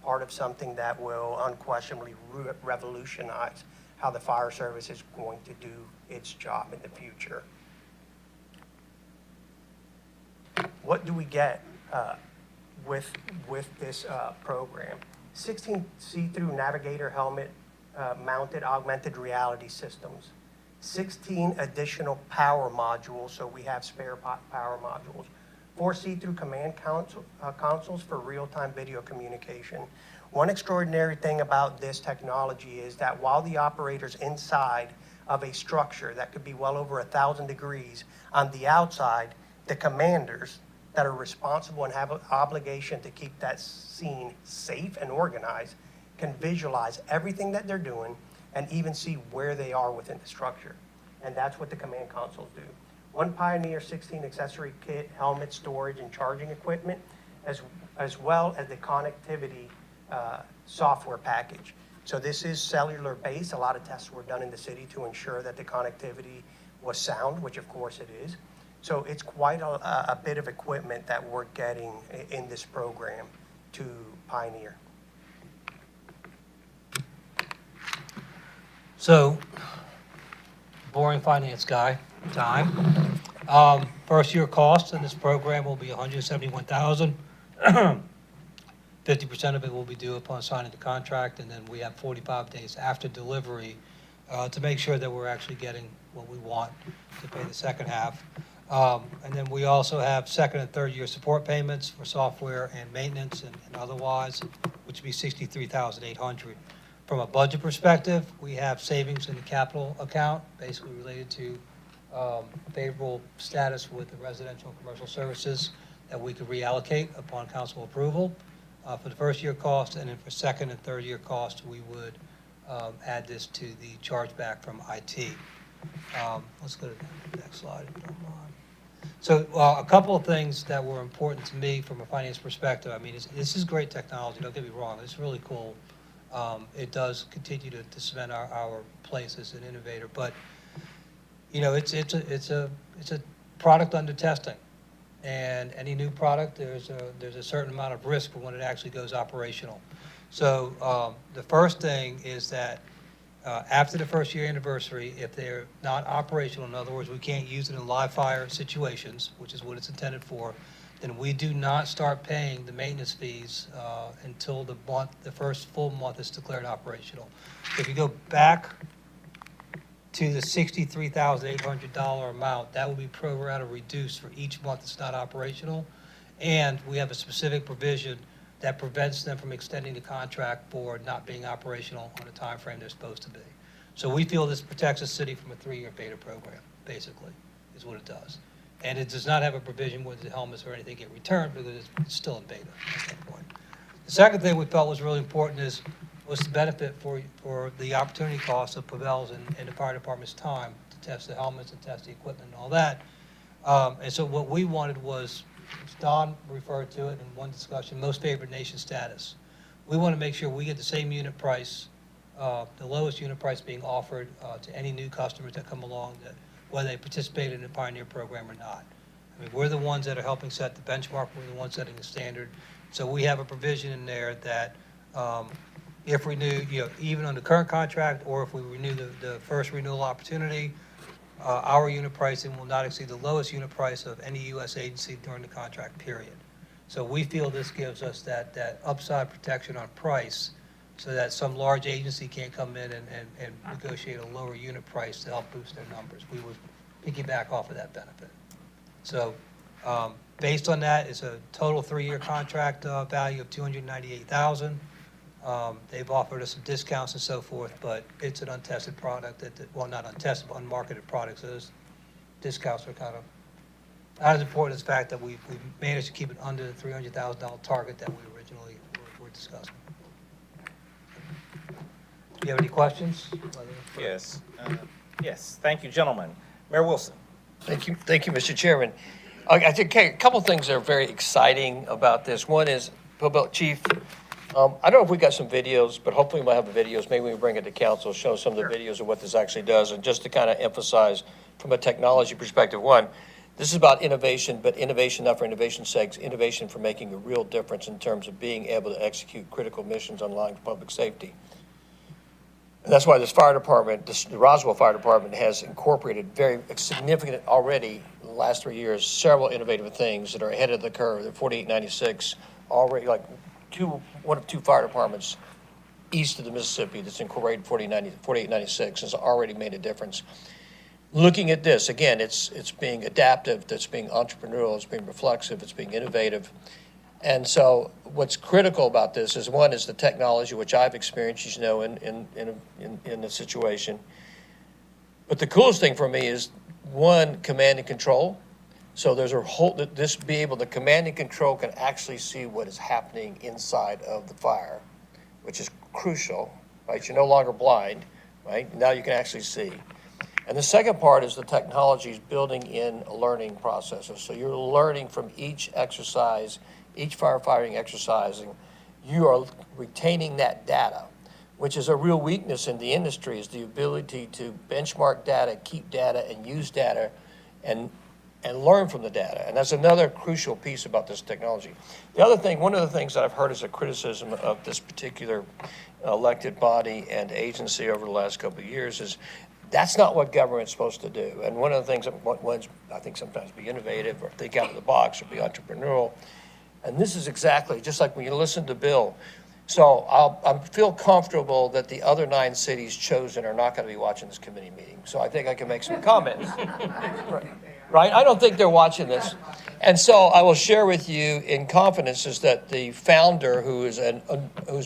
part of something that will unquestionably revolutionize how the fire service is going to do its job in the future. What do we get with this program? 16 see-through navigator helmet mounted augmented reality systems, 16 additional power modules, so we have spare power modules, 4 see-through command consoles for real-time video communication. One extraordinary thing about this technology is that while the operator's inside of a structure that could be well over 1,000 degrees, on the outside, the commanders that are responsible and have an obligation to keep that scene safe and organized can visualize everything that they're doing and even see where they are within the structure. And that's what the command consoles do. One Pioneer 16 accessory kit, helmet, storage, and charging equipment, as well as the connectivity software package. So this is cellular based. A lot of tests were done in the city to ensure that the connectivity was sound, which of course it is. So it's quite a bit of equipment that we're getting in this program to Pioneer. So, boring finance guy, time. First year cost in this program will be $171,000. 50% of it will be due upon signing the contract, and then we have 45 days after delivery to make sure that we're actually getting what we want to pay the second half. And then we also have second and third year support payments for software and maintenance and otherwise, which would be $63,800. From a budget perspective, we have savings in the capital account, basically related to favorable status with the residential and commercial services that we could reallocate upon council approval for the first year cost, and then for second and third year cost, we would add this to the chargeback from IT. Let's go to the next slide, if you don't mind. So a couple of things that were important to me from a finance perspective. I mean, this is great technology, don't get me wrong, it's really cool. It does continue to cement our place as an innovator, but you know, it's a product under testing, and any new product, there's a certain amount of risk for when it actually goes operational. So the first thing is that after the first year anniversary, if they're not operational, in other words, we can't use it in live fire situations, which is what it's intended for, then we do not start paying the maintenance fees until the first full month is declared operational. If you go back to the $63,800 amount, that will be pro rata reduced for each month it's not operational. And we have a specific provision that prevents them from extending the contract for not being operational on the time frame they're supposed to be. So we feel this protects the city from a 3-year beta program, basically, is what it does. And it does not have a provision where the helmets or anything get returned because it's still in beta at that point. The second thing we felt was really important was the benefit for the opportunity cost of Pavel's and the fire department's time to test the helmets and test the equipment and all that. And so what we wanted was, as Don referred to it in one discussion, most favored nation status. We want to make sure we get the same unit price, the lowest unit price being offered to any new customers that come along, that whether they participate in the Pioneer program or not. I mean, we're the ones that are helping set the benchmark. We're the ones setting the standard. So we have a provision in there that if renewed, even on the current contract, or if we renew the first renewal opportunity, our unit pricing will not exceed the lowest unit price of any U.S. agency during the contract period. So we feel this gives us that upside protection on price, so that some large agency can't come in and negotiate a lower unit price to help boost their numbers. We would piggyback off of that benefit. So based on that, it's a total 3-year contract value of $298,000. They've offered us some discounts and so forth, but it's an untested product, well, not untested, but unmarketed product, so those discounts are kind of not as important as the fact that we've managed to keep it under the $300,000 target that we originally were discussing. Do you have any questions? Yes. Yes, thank you, gentlemen. Mayor Wilson. Thank you, Mr. Chairman. I think a couple of things that are very exciting about this. One is, Chief, I don't know if we got some videos, but hopefully we'll have the videos. Maybe we can bring it to council, show some of the videos of what this actually does. And just to kind of emphasize from a technology perspective, one, this is about innovation, but innovation not for innovation's sake, innovation for making a real difference in terms of being able to execute critical missions on lines of public safety. And that's why this fire department, the Roswell Fire Department, has incorporated very significant already in the last 3 years, several innovative things that are ahead of the curve. The 4896 already, like one of two fire departments east of the Mississippi that's incorporated 4896 has already made a difference. Looking at this, again, it's being adaptive, it's being entrepreneurial, it's being reflexive, it's being innovative. And so what's critical about this is, one, is the technology, which I've experienced, in a situation. But the coolest thing for me is, one, command and control. So there's the command and control can actually see what is happening inside of the fire, which is crucial, right? You're no longer blind, right? Now you can actually see. And the second part is the technology is building in learning processes. So you're learning from each exercise, each firefighting exercising, you are retaining that data, which is a real weakness in the industry, is the ability to benchmark data, keep data, and use data, and learn from the data. And that's another crucial piece about this technology. The other thing, one of the things that I've heard as a criticism of this particular elected body and agency over the last couple of years is, that's not what government's supposed to do. And one of the things that ones, I think, sometimes be innovative or think out of the box or be entrepreneurial. And this is exactly, just like when you listen to Bill. So I feel comfortable that the other 9 cities chosen are not going to be watching this committee meeting. So I think I can make some comments. Right? I don't think they're watching this. And so I will share with you in confidence is that the founder, who's,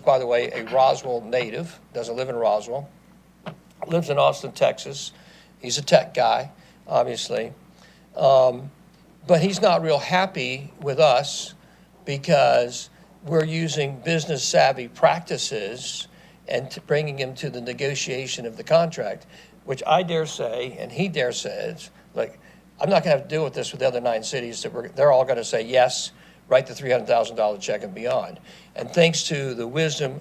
by the way, a Roswell native, doesn't live in Roswell, lives in Austin, Texas. He's a tech guy, obviously. But he's not real happy with us because we're using business savvy practices and bringing him to the negotiation of the contract, which I dare say, and he dare says, like, I'm not going to have to deal with this with the other 9 cities. They're all going to say yes, write the $300,000 check and beyond. And thanks to the wisdom,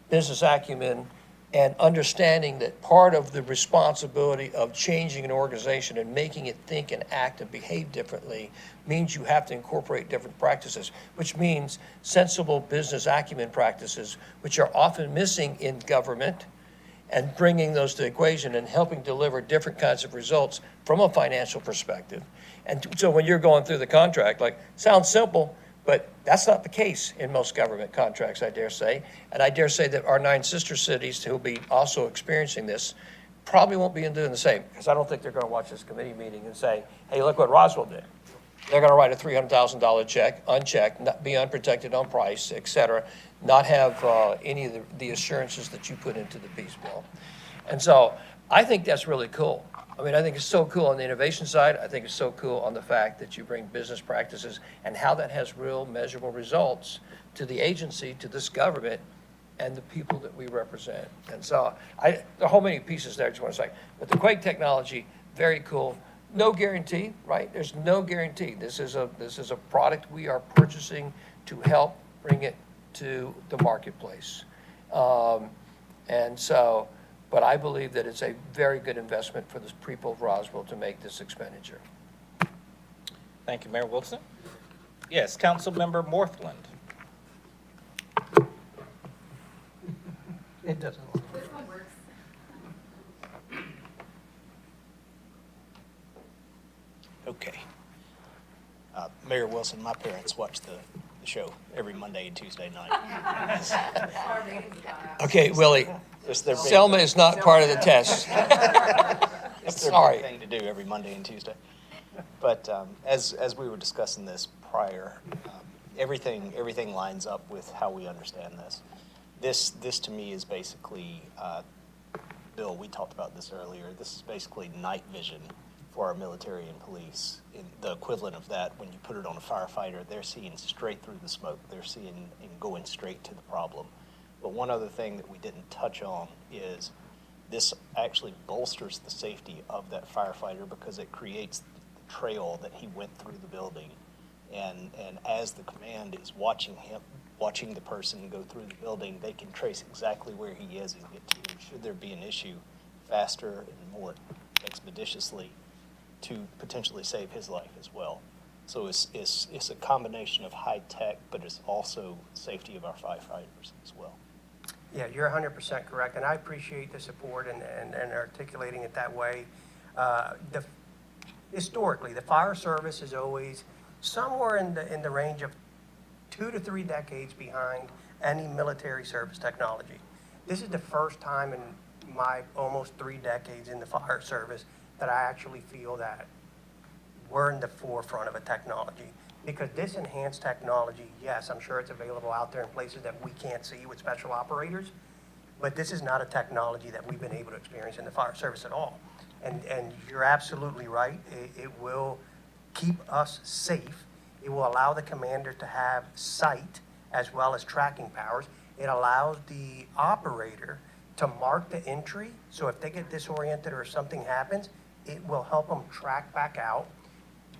business acumen, and understanding that part of the responsibility of changing an organization and making it think and act and behave differently means you have to incorporate different practices, which means sensible business acumen practices, which are often missing in government, and bringing those to the equation and helping deliver different kinds of results from a financial perspective. And so when you're going through the contract, like, sounds simple, but that's not the case in most government contracts, I dare say. And I dare say that our 9 sister cities who will be also experiencing this probably won't be doing the same, because I don't think they're going to watch this committee meeting and say, hey, look what Roswell did. They're going to write a $300,000 check, unchecked, not be unprotected on price, et cetera, not have any of the assurances that you put into the peace bill. And so I think that's really cool. I mean, I think it's so cool on the innovation side. I think it's so cool on the fact that you bring business practices and how that has real measurable results to the agency, to this government, and the people that we represent. And so there are whole many pieces there, I just want to say. But the Quake technology, very cool. No guarantee, right? There's no guarantee. This is a product we are purchasing to help bring it to the marketplace. And so, but I believe that it's a very good investment for the people of Roswell to make this expenditure. Thank you, Mayor Wilson. Yes, Councilmember Morthland. It doesn't. This one works. Okay. Mayor Wilson, my parents watch the show every Monday and Tuesday night. Our ratings got out. Okay, Willie, It's their big, Selma is not part of the test. it's their Sorry. big thing to do every Monday and Tuesday. But as we were discussing this prior, everything lines up with how we understand this. This to me is basically, Bill, we talked about this earlier, this is basically night vision for our military and police. In the equivalent of that, when you put it on a firefighter, they're seeing straight through the smoke. They're seeing and going straight to the problem. But one other thing that we didn't touch on is this actually bolsters the safety of that firefighter because it creates the trail that he went through the building. And as the command is watching the person go through the building, they can trace exactly where he is and get to him, should there be an issue, faster and more expeditiously to potentially save his life as well. So it's a combination of high tech, but it's also safety of our firefighters as well. Yeah, you're 100% correct, and I appreciate the support and articulating it that way. Historically, the fire service is always somewhere in the range of 2 to 3 decades behind any military service technology. This is the first time in my almost 3 decades in the fire service that I actually feel that we're in the forefront of a technology. Because this enhanced technology, yes, I'm sure it's available out there in places that we can't see with special operators, but this is not a technology that we've been able to experience in the fire service at all. And you're absolutely right. It will keep us safe. It will allow the commander to have sight as well as tracking powers. It allows the operator to mark the entry, so if they get disoriented or if something happens, it will help them track back out.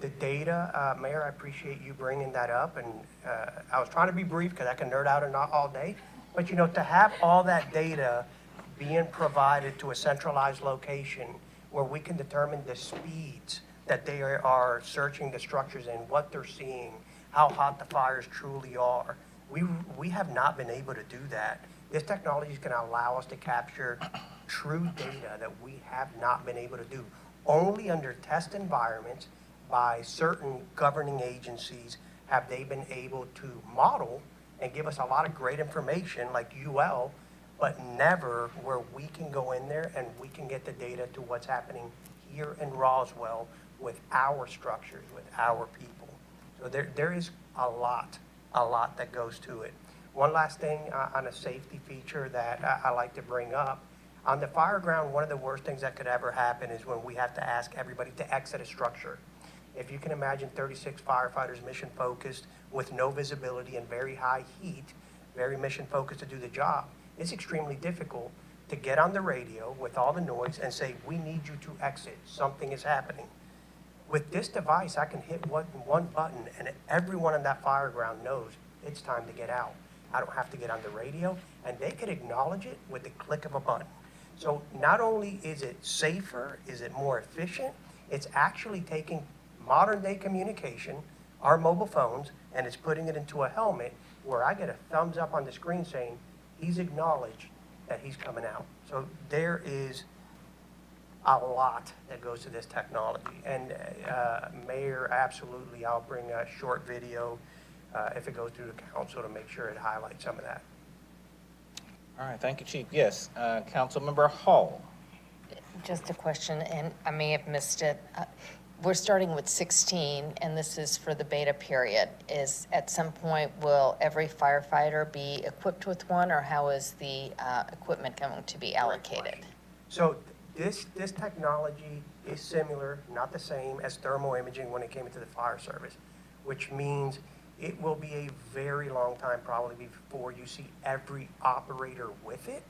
The data, Mayor, I appreciate you bringing that up, and I was trying to be brief because I can nerd out and not all day, but to have all that data being provided to a centralized location where we can determine the speeds that they are searching the structures in, what they're seeing, how hot the fires truly are. We have not been able to do that. This technology is going to allow us to capture true data that we have not been able to do. Only under test environments by certain governing agencies have they been able to model and give us a lot of great information like UL, but never where we can go in there and we can get the data to what's happening here in Roswell with our structures, with our people. So there is a lot that goes to it. One last thing on a safety feature that I like to bring up. On the fire ground, one of the worst things that could ever happen is when we have to ask everybody to exit a structure. If you can imagine 36 firefighters mission focused with no visibility and very high heat, very mission focused to do the job, it's extremely difficult to get on the radio with all the noise and say, we need you to exit, something is happening. With this device, I can hit one button and everyone in that fire ground knows it's time to get out. I don't have to get on the radio, and they could acknowledge it with the click of a button. So not only is it safer, is it more efficient, it's actually taking modern day communication, our mobile phones, and it's putting it into a helmet where I get a thumbs up on the screen saying, he's acknowledged that he's coming out. So there is a lot that goes to this technology. And Mayor, absolutely, I'll bring a short video if it goes through the council to make sure it highlights some of that. All right, thank you, Chief. Yes, Councilmember Hall. Just a question, and I may have missed it. We're starting with 16, and this is for the beta period. Is at some point, will every firefighter be equipped with one, or how is the equipment going to be allocated? So This technology is similar, not the same, as thermal imaging when it came into the fire service, which means it will be a very long time probably before you see every operator with it.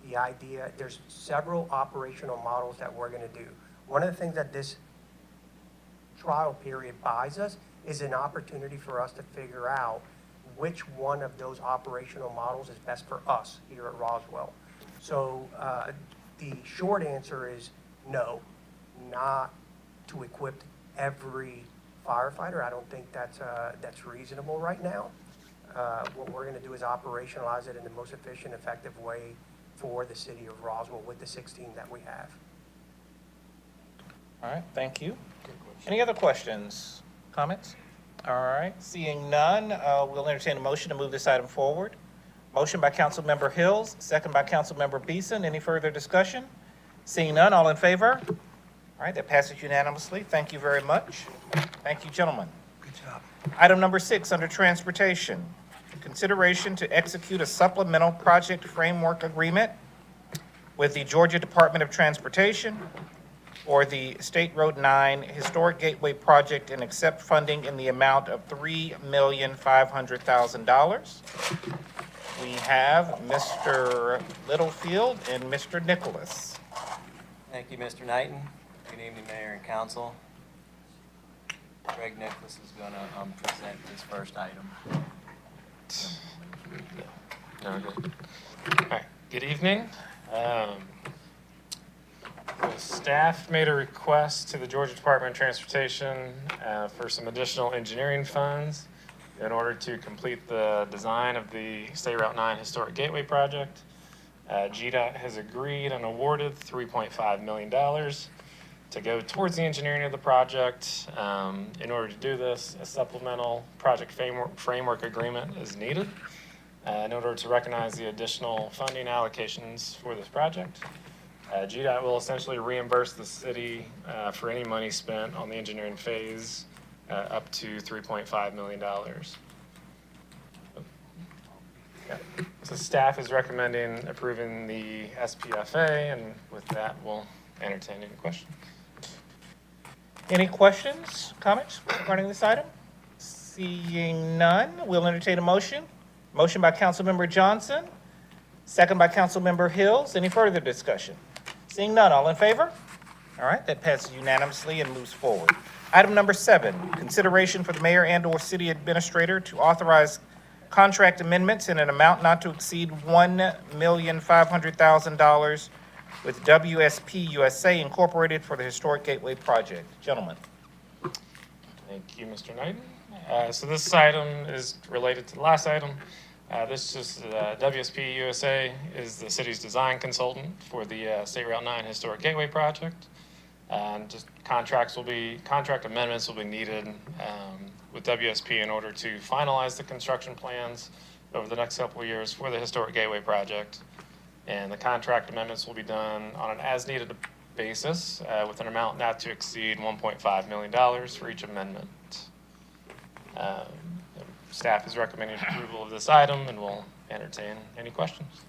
The idea, there's several operational models that we're gonna do. One of the things that this trial period buys us is an opportunity for us to figure out which one of those operational models is best for us here at Roswell. So the short answer is no, not to equip every firefighter. I don't think that's reasonable right now. What we're going to do is operationalize it in the most efficient, effective way for the city of Roswell with the 16 that we have. All right, thank you. Any other questions, comments? All right, seeing none, we'll entertain a motion to move this item forward. Motion by Councilmember Hills, second by Councilmember Beeson. Any further discussion? Seeing none, all in favor? All right, that passes unanimously. Thank you very much. Thank you, gentlemen. Good job. Item number 6 under transportation. Consideration to execute a supplemental project framework agreement with the Georgia Department of Transportation or the State Road 9 Historic Gateway Project and accept funding in the amount of $3,500,000. We have Mr. Littlefield and Mr. Nicholas. Thank you, Mr. Knighton. Good evening, Mayor and Council. Greg Nicholas is going to present this first item. Okay. All right. Good evening. The staff made a request to the Georgia Department of Transportation for some additional engineering funds in order to complete the design of the State Route 9 Historic Gateway Project. GDOT has agreed and awarded $3.5 million to go towards the engineering of the project. In order to do this, a supplemental project framework agreement is needed in order to recognize the additional funding allocations for this project. GDOT will essentially reimburse the city for any money spent on the engineering phase up to $3.5 million. Yeah. So staff is recommending approving the SPFA, and with that, we'll entertain any questions. Any questions, comments regarding this item? Seeing none, we'll entertain a motion. Motion by Councilmember Johnson, second by Councilmember Hills. Any further discussion? Seeing none, all in favor? All right, that passes unanimously and moves forward. Item number 7, consideration for the mayor and/or city administrator to authorize contract amendments in an amount not to exceed $1,500,000 with WSP USA Incorporated for the Historic Gateway Project. Gentlemen. Thank you, Mr. Knighton. So this item is related to the last item. This is WSP USA is the city's design consultant for the State Route 9 Historic Gateway Project. Just contract amendments will be needed with WSP in order to finalize the construction plans over the next couple of years for the Historic Gateway Project. And the contract amendments will be done on an as-needed basis with an amount not to exceed $1.5 million for each amendment. Staff is recommending approval of this item, and we'll entertain any questions.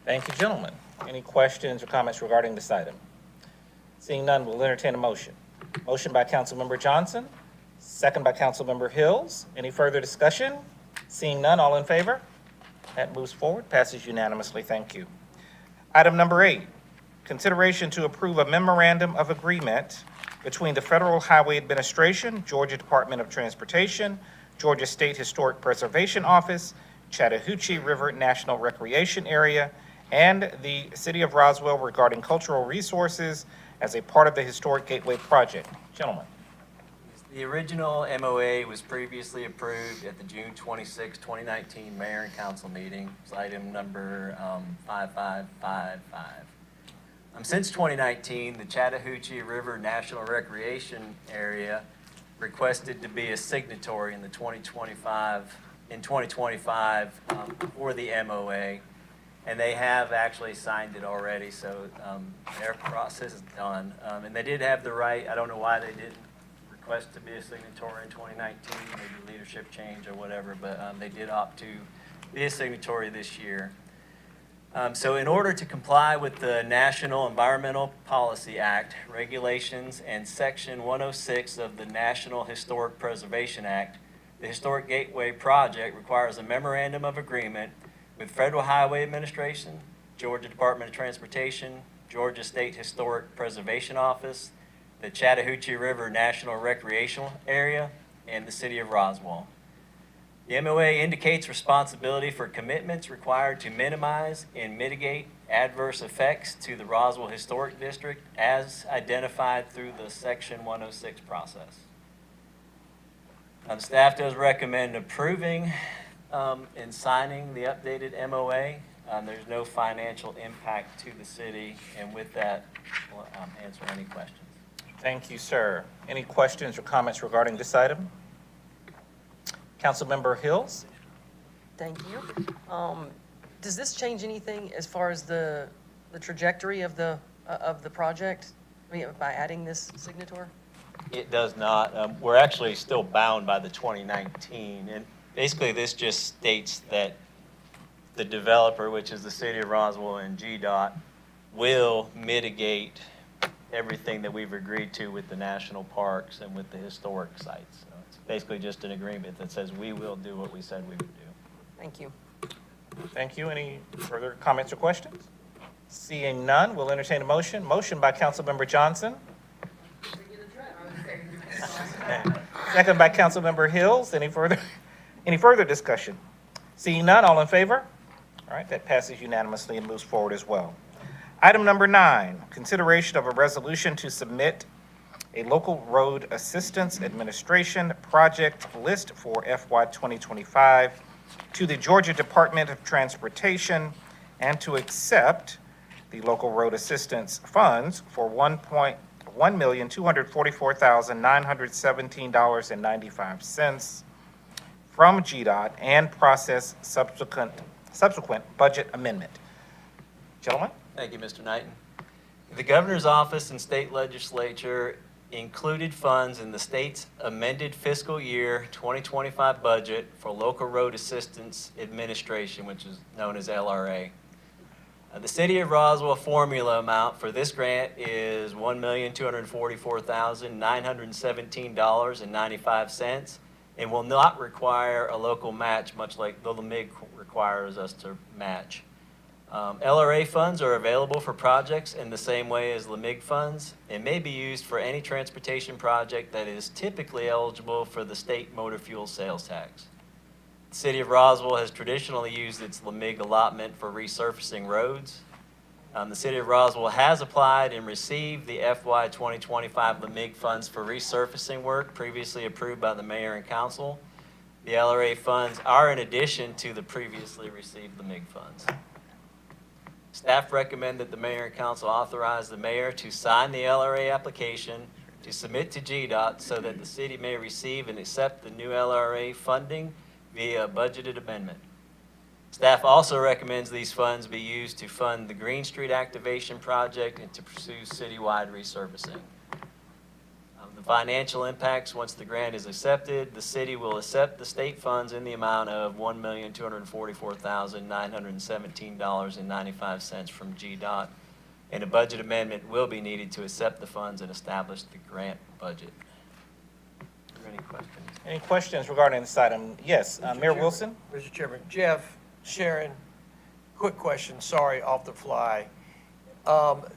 Thank you, gentlemen. Any questions or comments regarding this item? Seeing none, we'll entertain a motion. Motion by Councilmember Johnson, second by Councilmember Hills. Any further discussion? Seeing none, all in favor? That moves forward, passes unanimously. Thank you. Item number 8, consideration to approve a memorandum of agreement between the Federal Highway Administration, Georgia Department of Transportation, Georgia State Historic Preservation Office, Chattahoochee River National Recreation Area, and the City of Roswell regarding cultural resources as a part of the Historic Gateway Project. Gentlemen. The original MOA was previously approved at the June 26, 2019 Mayor and Council meeting. It's item number 5555. Since 2019, the Chattahoochee River National Recreation Area requested to be a signatory in the 2025 for the MOA, and they have actually signed it already, so their process is done. And they did have the right, I don't know why they didn't request to be a signatory in 2019, maybe leadership change or whatever, but they did opt to be a signatory this year. So in order to comply with the National Environmental Policy Act, regulations, and Section 106 of the National Historic Preservation Act, the Historic Gateway Project requires a memorandum of agreement with Federal Highway Administration, Georgia Department of Transportation, Georgia State Historic Preservation Office, the Chattahoochee River National Recreational Area, and the City of Roswell. The MOA indicates responsibility for commitments required to minimize and mitigate adverse effects to the Roswell Historic District as identified through the Section 106 process. Staff does recommend approving and signing the updated MOA. There's no financial impact to the city, and with that, we'll answer any questions. Thank you, sir. Any questions or comments regarding this item? Councilmember Hills? Thank you. Does this change anything as far as the trajectory of the project, I mean, by adding this signator? It does not. We're actually still bound by the 2019, and basically this just states that the developer, which is the City of Roswell and GDOT, will mitigate everything that we've agreed to with the national parks and with the historic sites. So it's basically just an agreement that says we will do what we said we would do. Thank you. Thank you. Any further comments or questions? Seeing none, we'll entertain a motion. Motion by Councilmember Johnson. Second by Councilmember Hills. Any further discussion? Seeing none, all in favor? All right, that passes unanimously and moves forward as well. Item number 9, consideration of a resolution to submit a local road assistance administration project list for FY 2025 to the Georgia Department of Transportation and to accept the local road assistance funds for $1,244,917.95 from GDOT and process subsequent budget amendment. Gentlemen? Thank you, Mr. Knighton. The governor's office and state legislature included funds in the state's amended fiscal year 2025 budget for local road assistance administration, which is known as LRA. The City of Roswell formula amount for this grant is $1,244,917.95 and will not require a local match, much like the LMIG requires us to match. LRA funds are available for projects in the same way as LMIG funds and may be used for any transportation project that is typically eligible for the state motor fuel sales tax. The City of Roswell has traditionally used its LMIG allotment for resurfacing roads. The City of Roswell has applied and received the FY 2025 LMIG funds for resurfacing work previously approved by the mayor and council. The LRA funds are in addition to the previously received LMIG funds. Staff recommend that the mayor and council authorize the mayor to sign the LRA application to submit to GDOT so that the city may receive and accept the new LRA funding via budgeted amendment. Staff also recommends these funds be used to fund the Green Street activation project and to pursue citywide resurfacing. The financial impacts, once the grant is accepted, the city will accept the state funds in the amount of $1,244,917.95 from GDOT, and a budget amendment will be needed to accept the funds and establish the grant budget. Are there any questions? Any questions regarding this item? Yes, Mayor Wilson? Mr. Chairman, Jeff, Sharon, quick question, sorry, off the fly.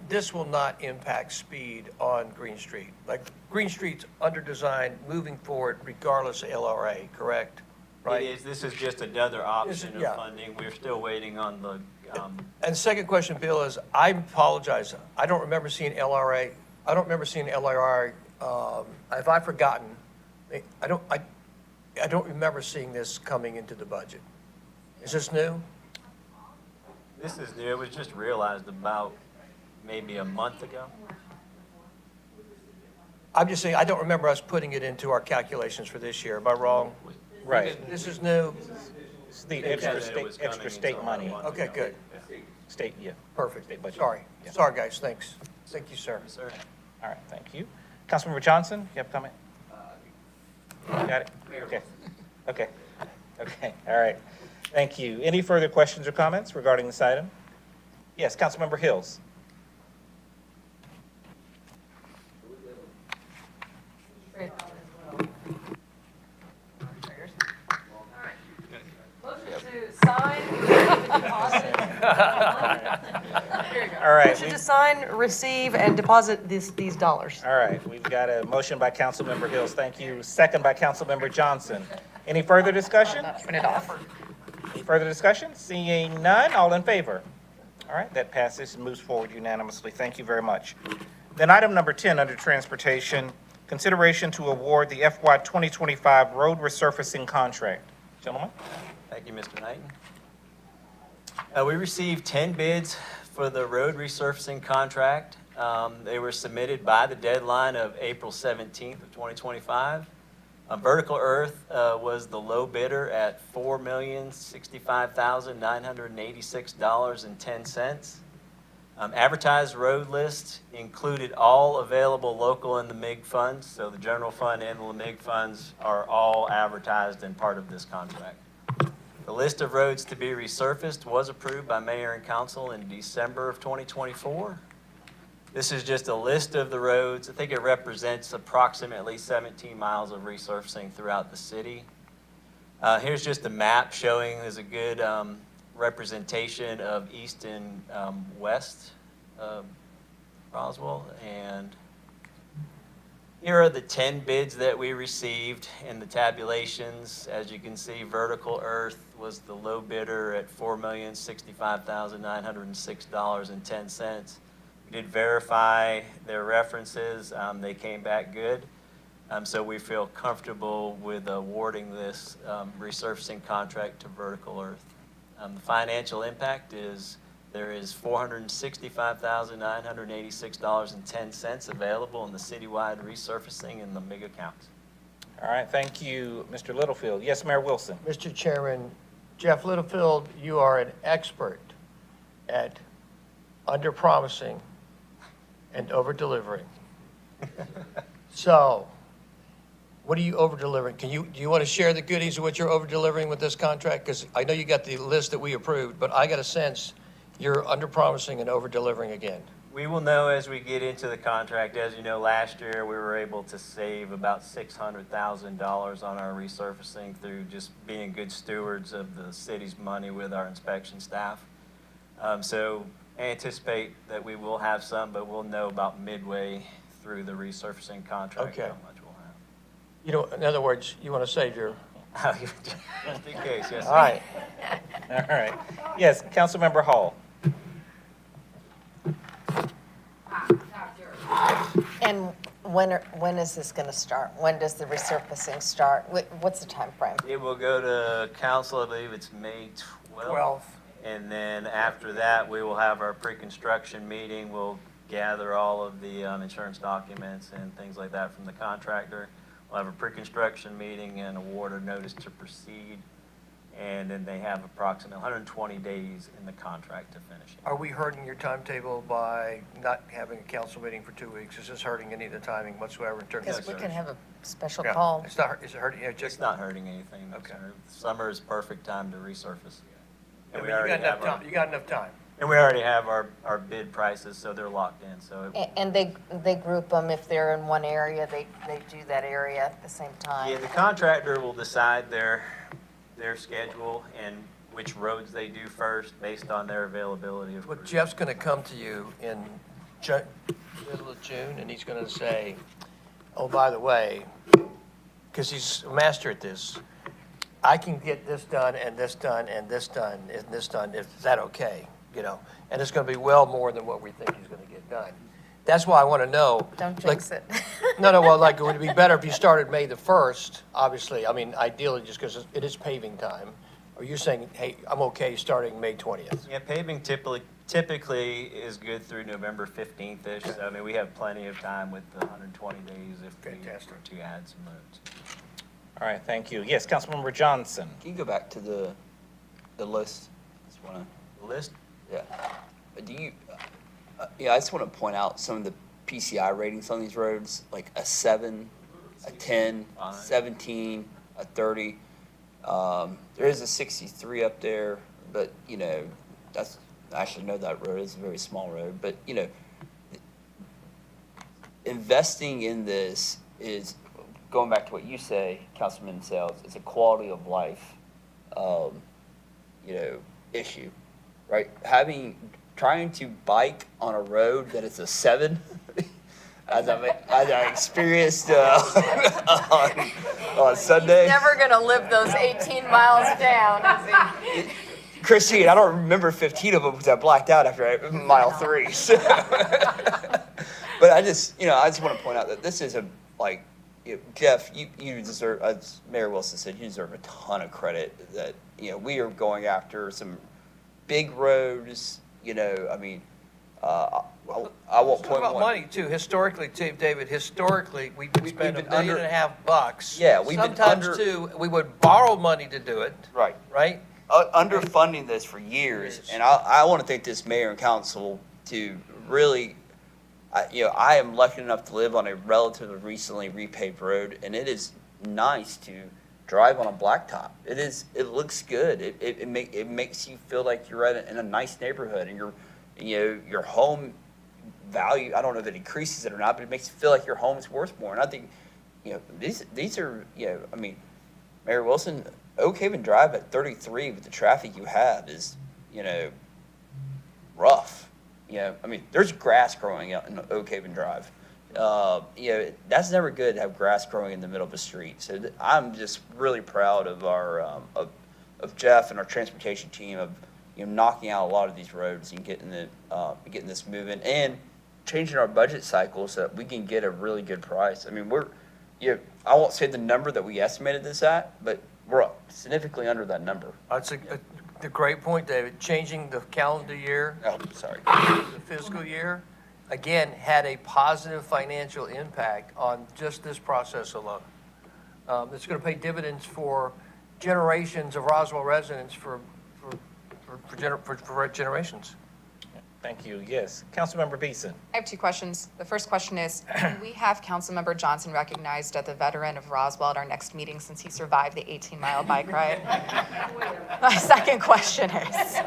This will not impact speed on Green Street. Like, Green Street's under design moving forward regardless of LRA, correct? Right? It is. This is just another option of yeah. funding. We're still waiting on the, And second question, Bill, is I apologize. I don't remember seeing LRA. I don't remember seeing LRA. Have I forgotten? I don't remember seeing this coming into the budget. Is this new? this is new. It was just realized about maybe a month ago. I'm just saying, I don't remember us putting it into our calculations for this year. Am I wrong? Right. This is new? It's the extra state money. Okay, good. State, yeah. Perfect. State budget. Sorry. Yeah. Sorry, guys. Thanks. Thank you, sir. Yes, sir. All right, thank you. Councilmember Johnson, you have a comment? Got it? Okay. Okay. Okay, all right. Thank you. Any further questions or comments regarding this item? Yes, Councilmember Hills. Motion to sign, receive, and deposit. There you go. All right, Motion to sign, receive, and deposit these dollars. All right, we've got a motion by Councilmember Hills, thank you. Second by Councilmember Johnson. Any further discussion? Turn it off. Any further discussion? Seeing none, all in favor? All right, that passes and moves forward unanimously. Thank you very much. Then item number 10 under transportation, consideration to award the FY 2025 road resurfacing contract. Gentlemen? Thank you, Mr. Knighton. We received 10 bids for the road resurfacing contract. They were submitted by the deadline of April 17th of 2025. Vertical Earth was the low bidder at $4,065,986.10. Advertised road list included all available local and the MIG funds, so the general fund and the MIG funds are all advertised and part of this contract. The list of roads to be resurfaced was approved by Mayor and Council in December of 2024. This is just a list of the roads. I think it represents approximately 17 miles of resurfacing throughout the city. Here's just a map showing there's a good representation of east and west Roswell. And here are the 10 bids that we received in the tabulations. As you can see, Vertical Earth was the low bidder at $4,065,906.10. We did verify their references. They came back good. So we feel comfortable with awarding this resurfacing contract to Vertical Earth. The financial impact is there is $465,986.10 available in the citywide resurfacing and the MIG accounts. All right, thank you, Mr. Littlefield. Yes, Mayor Wilson. Mr. Chairman, Jeff Littlefield, you are an expert at under-promising and over-delivering. So, what are you over-delivering? Do you want to share the goodies of what you're over-delivering with this contract? Because I know you got the list that we approved, but I got a sense you're under-promising and over-delivering again. We will know as we get into the contract. As you know, last year we were able to save about $600,000 on our resurfacing through just being good stewards of the city's money with our inspection staff. So I anticipate that we will have some, but we'll know about midway through the resurfacing contract how much we'll have. You know, in other words, you want to save your... Just in case, yes. All right. All right. Yes, Councilmember Hall. And when is this going to start? When does the resurfacing start? What's the time frame? It will go to council, I believe it's May 12th. And then after that, we will have our pre-construction meeting. We'll gather all of the insurance documents and things like that from the contractor. We'll have a pre-construction meeting and award a notice to proceed. And then they have approximately 120 days in the contract to finish it. Are we hurting your timetable by not having a council meeting for 2 weeks? Is this hurting any of the timing whatsoever in terms of... Because we can have a special Yeah. call. It's not, is it hurting? It's not hurting anything. Okay. Sir. Summer is perfect time to resurface. I mean, you got enough time. You got enough time. And we already have our bid prices, so they're locked in, so. And they group them, if they're in one area, they do that area at the same time. Yeah, the contractor will decide their schedule and which roads they do first based on their availability of Well, crews. Jeff's going to come to you in middle of June, and he's going to say, oh, by the way, because he's a master at this, I can get this done and this done and this done and this done. Is that okay? You know, and it's going to be well more than what we think he's going to get done. That's why I want to know. Don't jinx it. No, well, like, it would be better if you started May the 1st, obviously. I mean, ideally, just because it is paving time. Or you're saying, hey, I'm okay starting May 20th? Yeah, paving typically is good through November 15th-ish. So, I mean, we have plenty of time with the 120 days if we were to add some roads. All right, thank you. Yes, Councilmember Johnson. Can you go back to the list? Just wanna, The list? yeah. Do you, yeah, I just want to point out some of the PCI ratings on these roads, like a 7, a 10, 17, a 30. There is a 63 up there, but, you know, that's actually know that road. It's a very small road, but, you know, investing in this is, going back to what you say, Councilman Sales, it's a quality of life, you know, issue, right? Trying to bike on a road that is a 7, as I experienced on Sunday. He's never gonna live those 18 miles down, is he? Christine, I don't remember 15 of them because I blacked out after mile 3. So. But I just want to point out that this is Jeff, you deserve, as Mayor Wilson said, you deserve a ton of credit that, you know, we are going after some big roads, you know, I mean, I won't point about one. money too, historically too, David, historically, we spent $1.5 million. Yeah, we've been Sometimes too, we would borrow money to do it. Right. Right? Underfunding this for years, and I want to thank this mayor and council to really, I am lucky enough to live on a relatively recently repaved road, and it is nice to drive on a blacktop. It looks good. It makes you feel like you're in a nice neighborhood, and your home value, I don't know if it increases it or not, but it makes you feel like your home is worth more. And I think, these are, I mean, Mayor Wilson, Oak Haven Drive at 33 with the traffic you have is, rough. I mean, there's grass growing out in Oak Haven Drive. That's never good to have grass growing in the middle of a street. So I'm just really proud of our, of Jeff and our transportation team of, knocking out a lot of these roads and getting this moving and changing our budget cycle so that we can get a really good price. I mean, I won't say the number that we estimated this at, but we're significantly under that number. That's a great point, David. Changing the calendar year. Oh, sorry. The fiscal year, again, had a positive financial impact on just this process alone. It's going to pay dividends for generations of Roswell residents for generations. Thank you. Yes. Councilmember Beeson. I have 2 questions. The first question is, can we have Councilmember Johnson recognized as a veteran of Roswell at our next meeting since he survived the 18-mile bike ride? My second question is.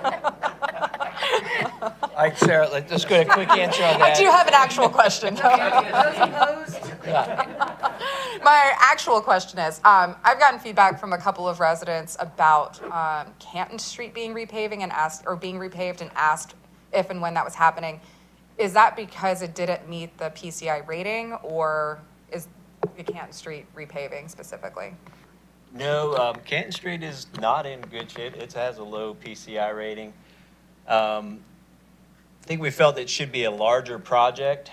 All right, Sarah, let's get a quick answer on that. I do have an actual question. My actual question is, I've gotten feedback from a couple of residents about Canton Street being repaved and asked if and when that was happening. Is that because it didn't meet the PCI rating, or is the Canton Street repaving specifically? No, Canton Street is not in good shape. It has a low PCI rating. I think we felt it should be a larger project,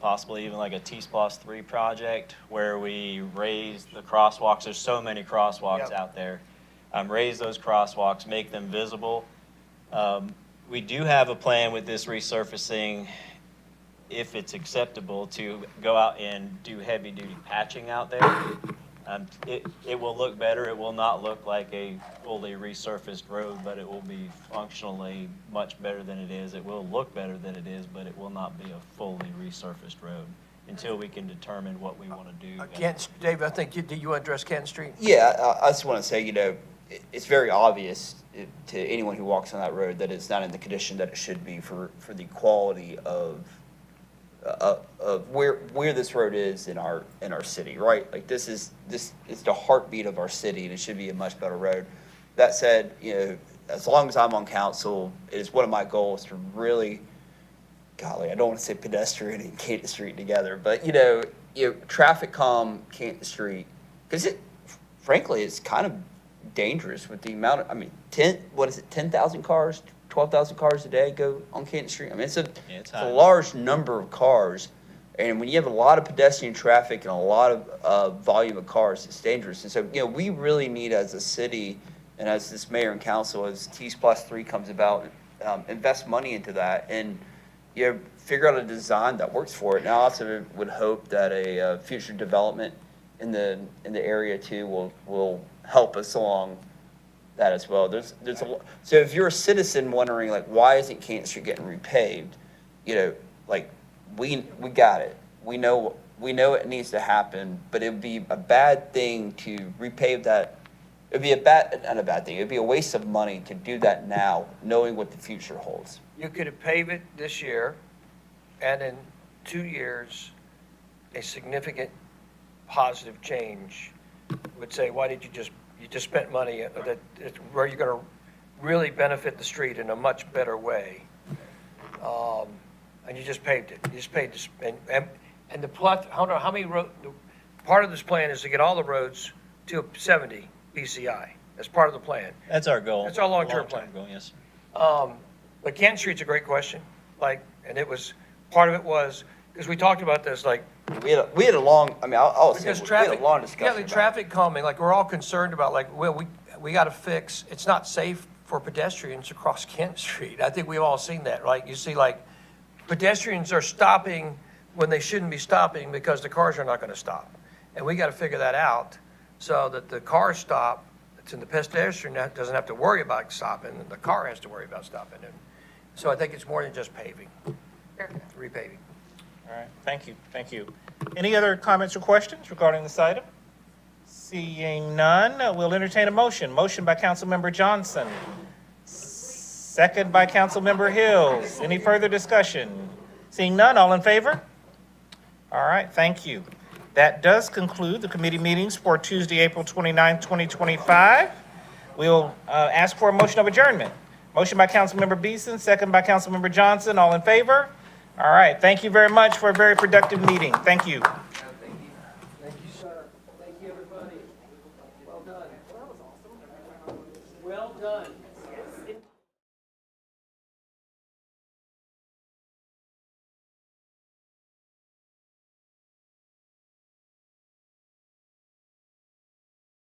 possibly even like a T-Splosh 3 project, where we raise the crosswalks. There's so many crosswalks out there. Raise those crosswalks, make them visible. We do have a plan with this resurfacing, if it's acceptable, to go out and do heavy-duty patching out there. It will look better. It will not look like a fully resurfaced road, but it will be functionally much better than it is. It will look better than it is, but it will not be a fully resurfaced road until we can determine what we want to do. David, I think do you want to address Canton Street? Yeah, I just want to say, it's very obvious to anyone who walks on that road that it's not in the condition that it should be for the quality of where this road is in our city, right? Like this is the heartbeat of our city, and it should be a much better road. That said, as long as I'm on council, it is one of my goals to really, golly, I don't want to say pedestrian and Canton Street together, but traffic calm Canton Street, because frankly, it's kind of dangerous with the amount of, 10,000 cars, 12,000 cars a day go on Canton Street. It's a large number of cars, and when you have a lot of pedestrian traffic and a lot of volume of cars, it's dangerous. And so, we really need, as a city and as this mayor and council, as T-Splosh 3 comes about, invest money into that and figure out a design that works for it. And I also would hope that a future development in the area too will help us along that as well. So if you're a citizen wondering why isn't Canton Street getting repaved, we got it. We know it needs to happen, but it would be a bad thing to repave that it'd be a bad, not a bad thing, it'd be a waste of money to do that now, knowing what the future holds. You could pave it this year, and in 2 years, a significant positive change would say, why did you just spent money where you're going to really benefit the street in a much better way. And you just paved it. You just paved this, and the plot, I don't know how many part of this plan is to get all the roads to 70 PCI. That's part of the plan. That's our goal. That's our long-term plan. Goal, yes. But Canton Street's a great question, and it was, part of it was, because we talked about this, we had a long, I mean, I'll say, because we traffic, had a long discussion yeah, the about it. traffic calming, we're all concerned about, well, we got to fix, it's not safe for pedestrians across Kent Street. I think we've all seen that, right? You see, pedestrians are stopping when they shouldn't be stopping because the cars are not going to stop. And we got to figure that out so that the cars stop, and the pedestrian doesn't have to worry about stopping, and the car has to worry about stopping. And so I think it's more than just paving, repaving. All right, thank you. Any other comments or questions regarding this item? Seeing none, we'll entertain a motion. Motion by Councilmember Johnson, second by Councilmember Hills. Any further discussion? Seeing none, all in favor? All right, thank you. That does conclude the committee meetings for Tuesday, April 29, 2025. We'll ask for a motion of adjournment. Motion by Councilmember Beeson, second by Councilmember Johnson. All in favor? All right, thank you very much for a very productive meeting. Thank you.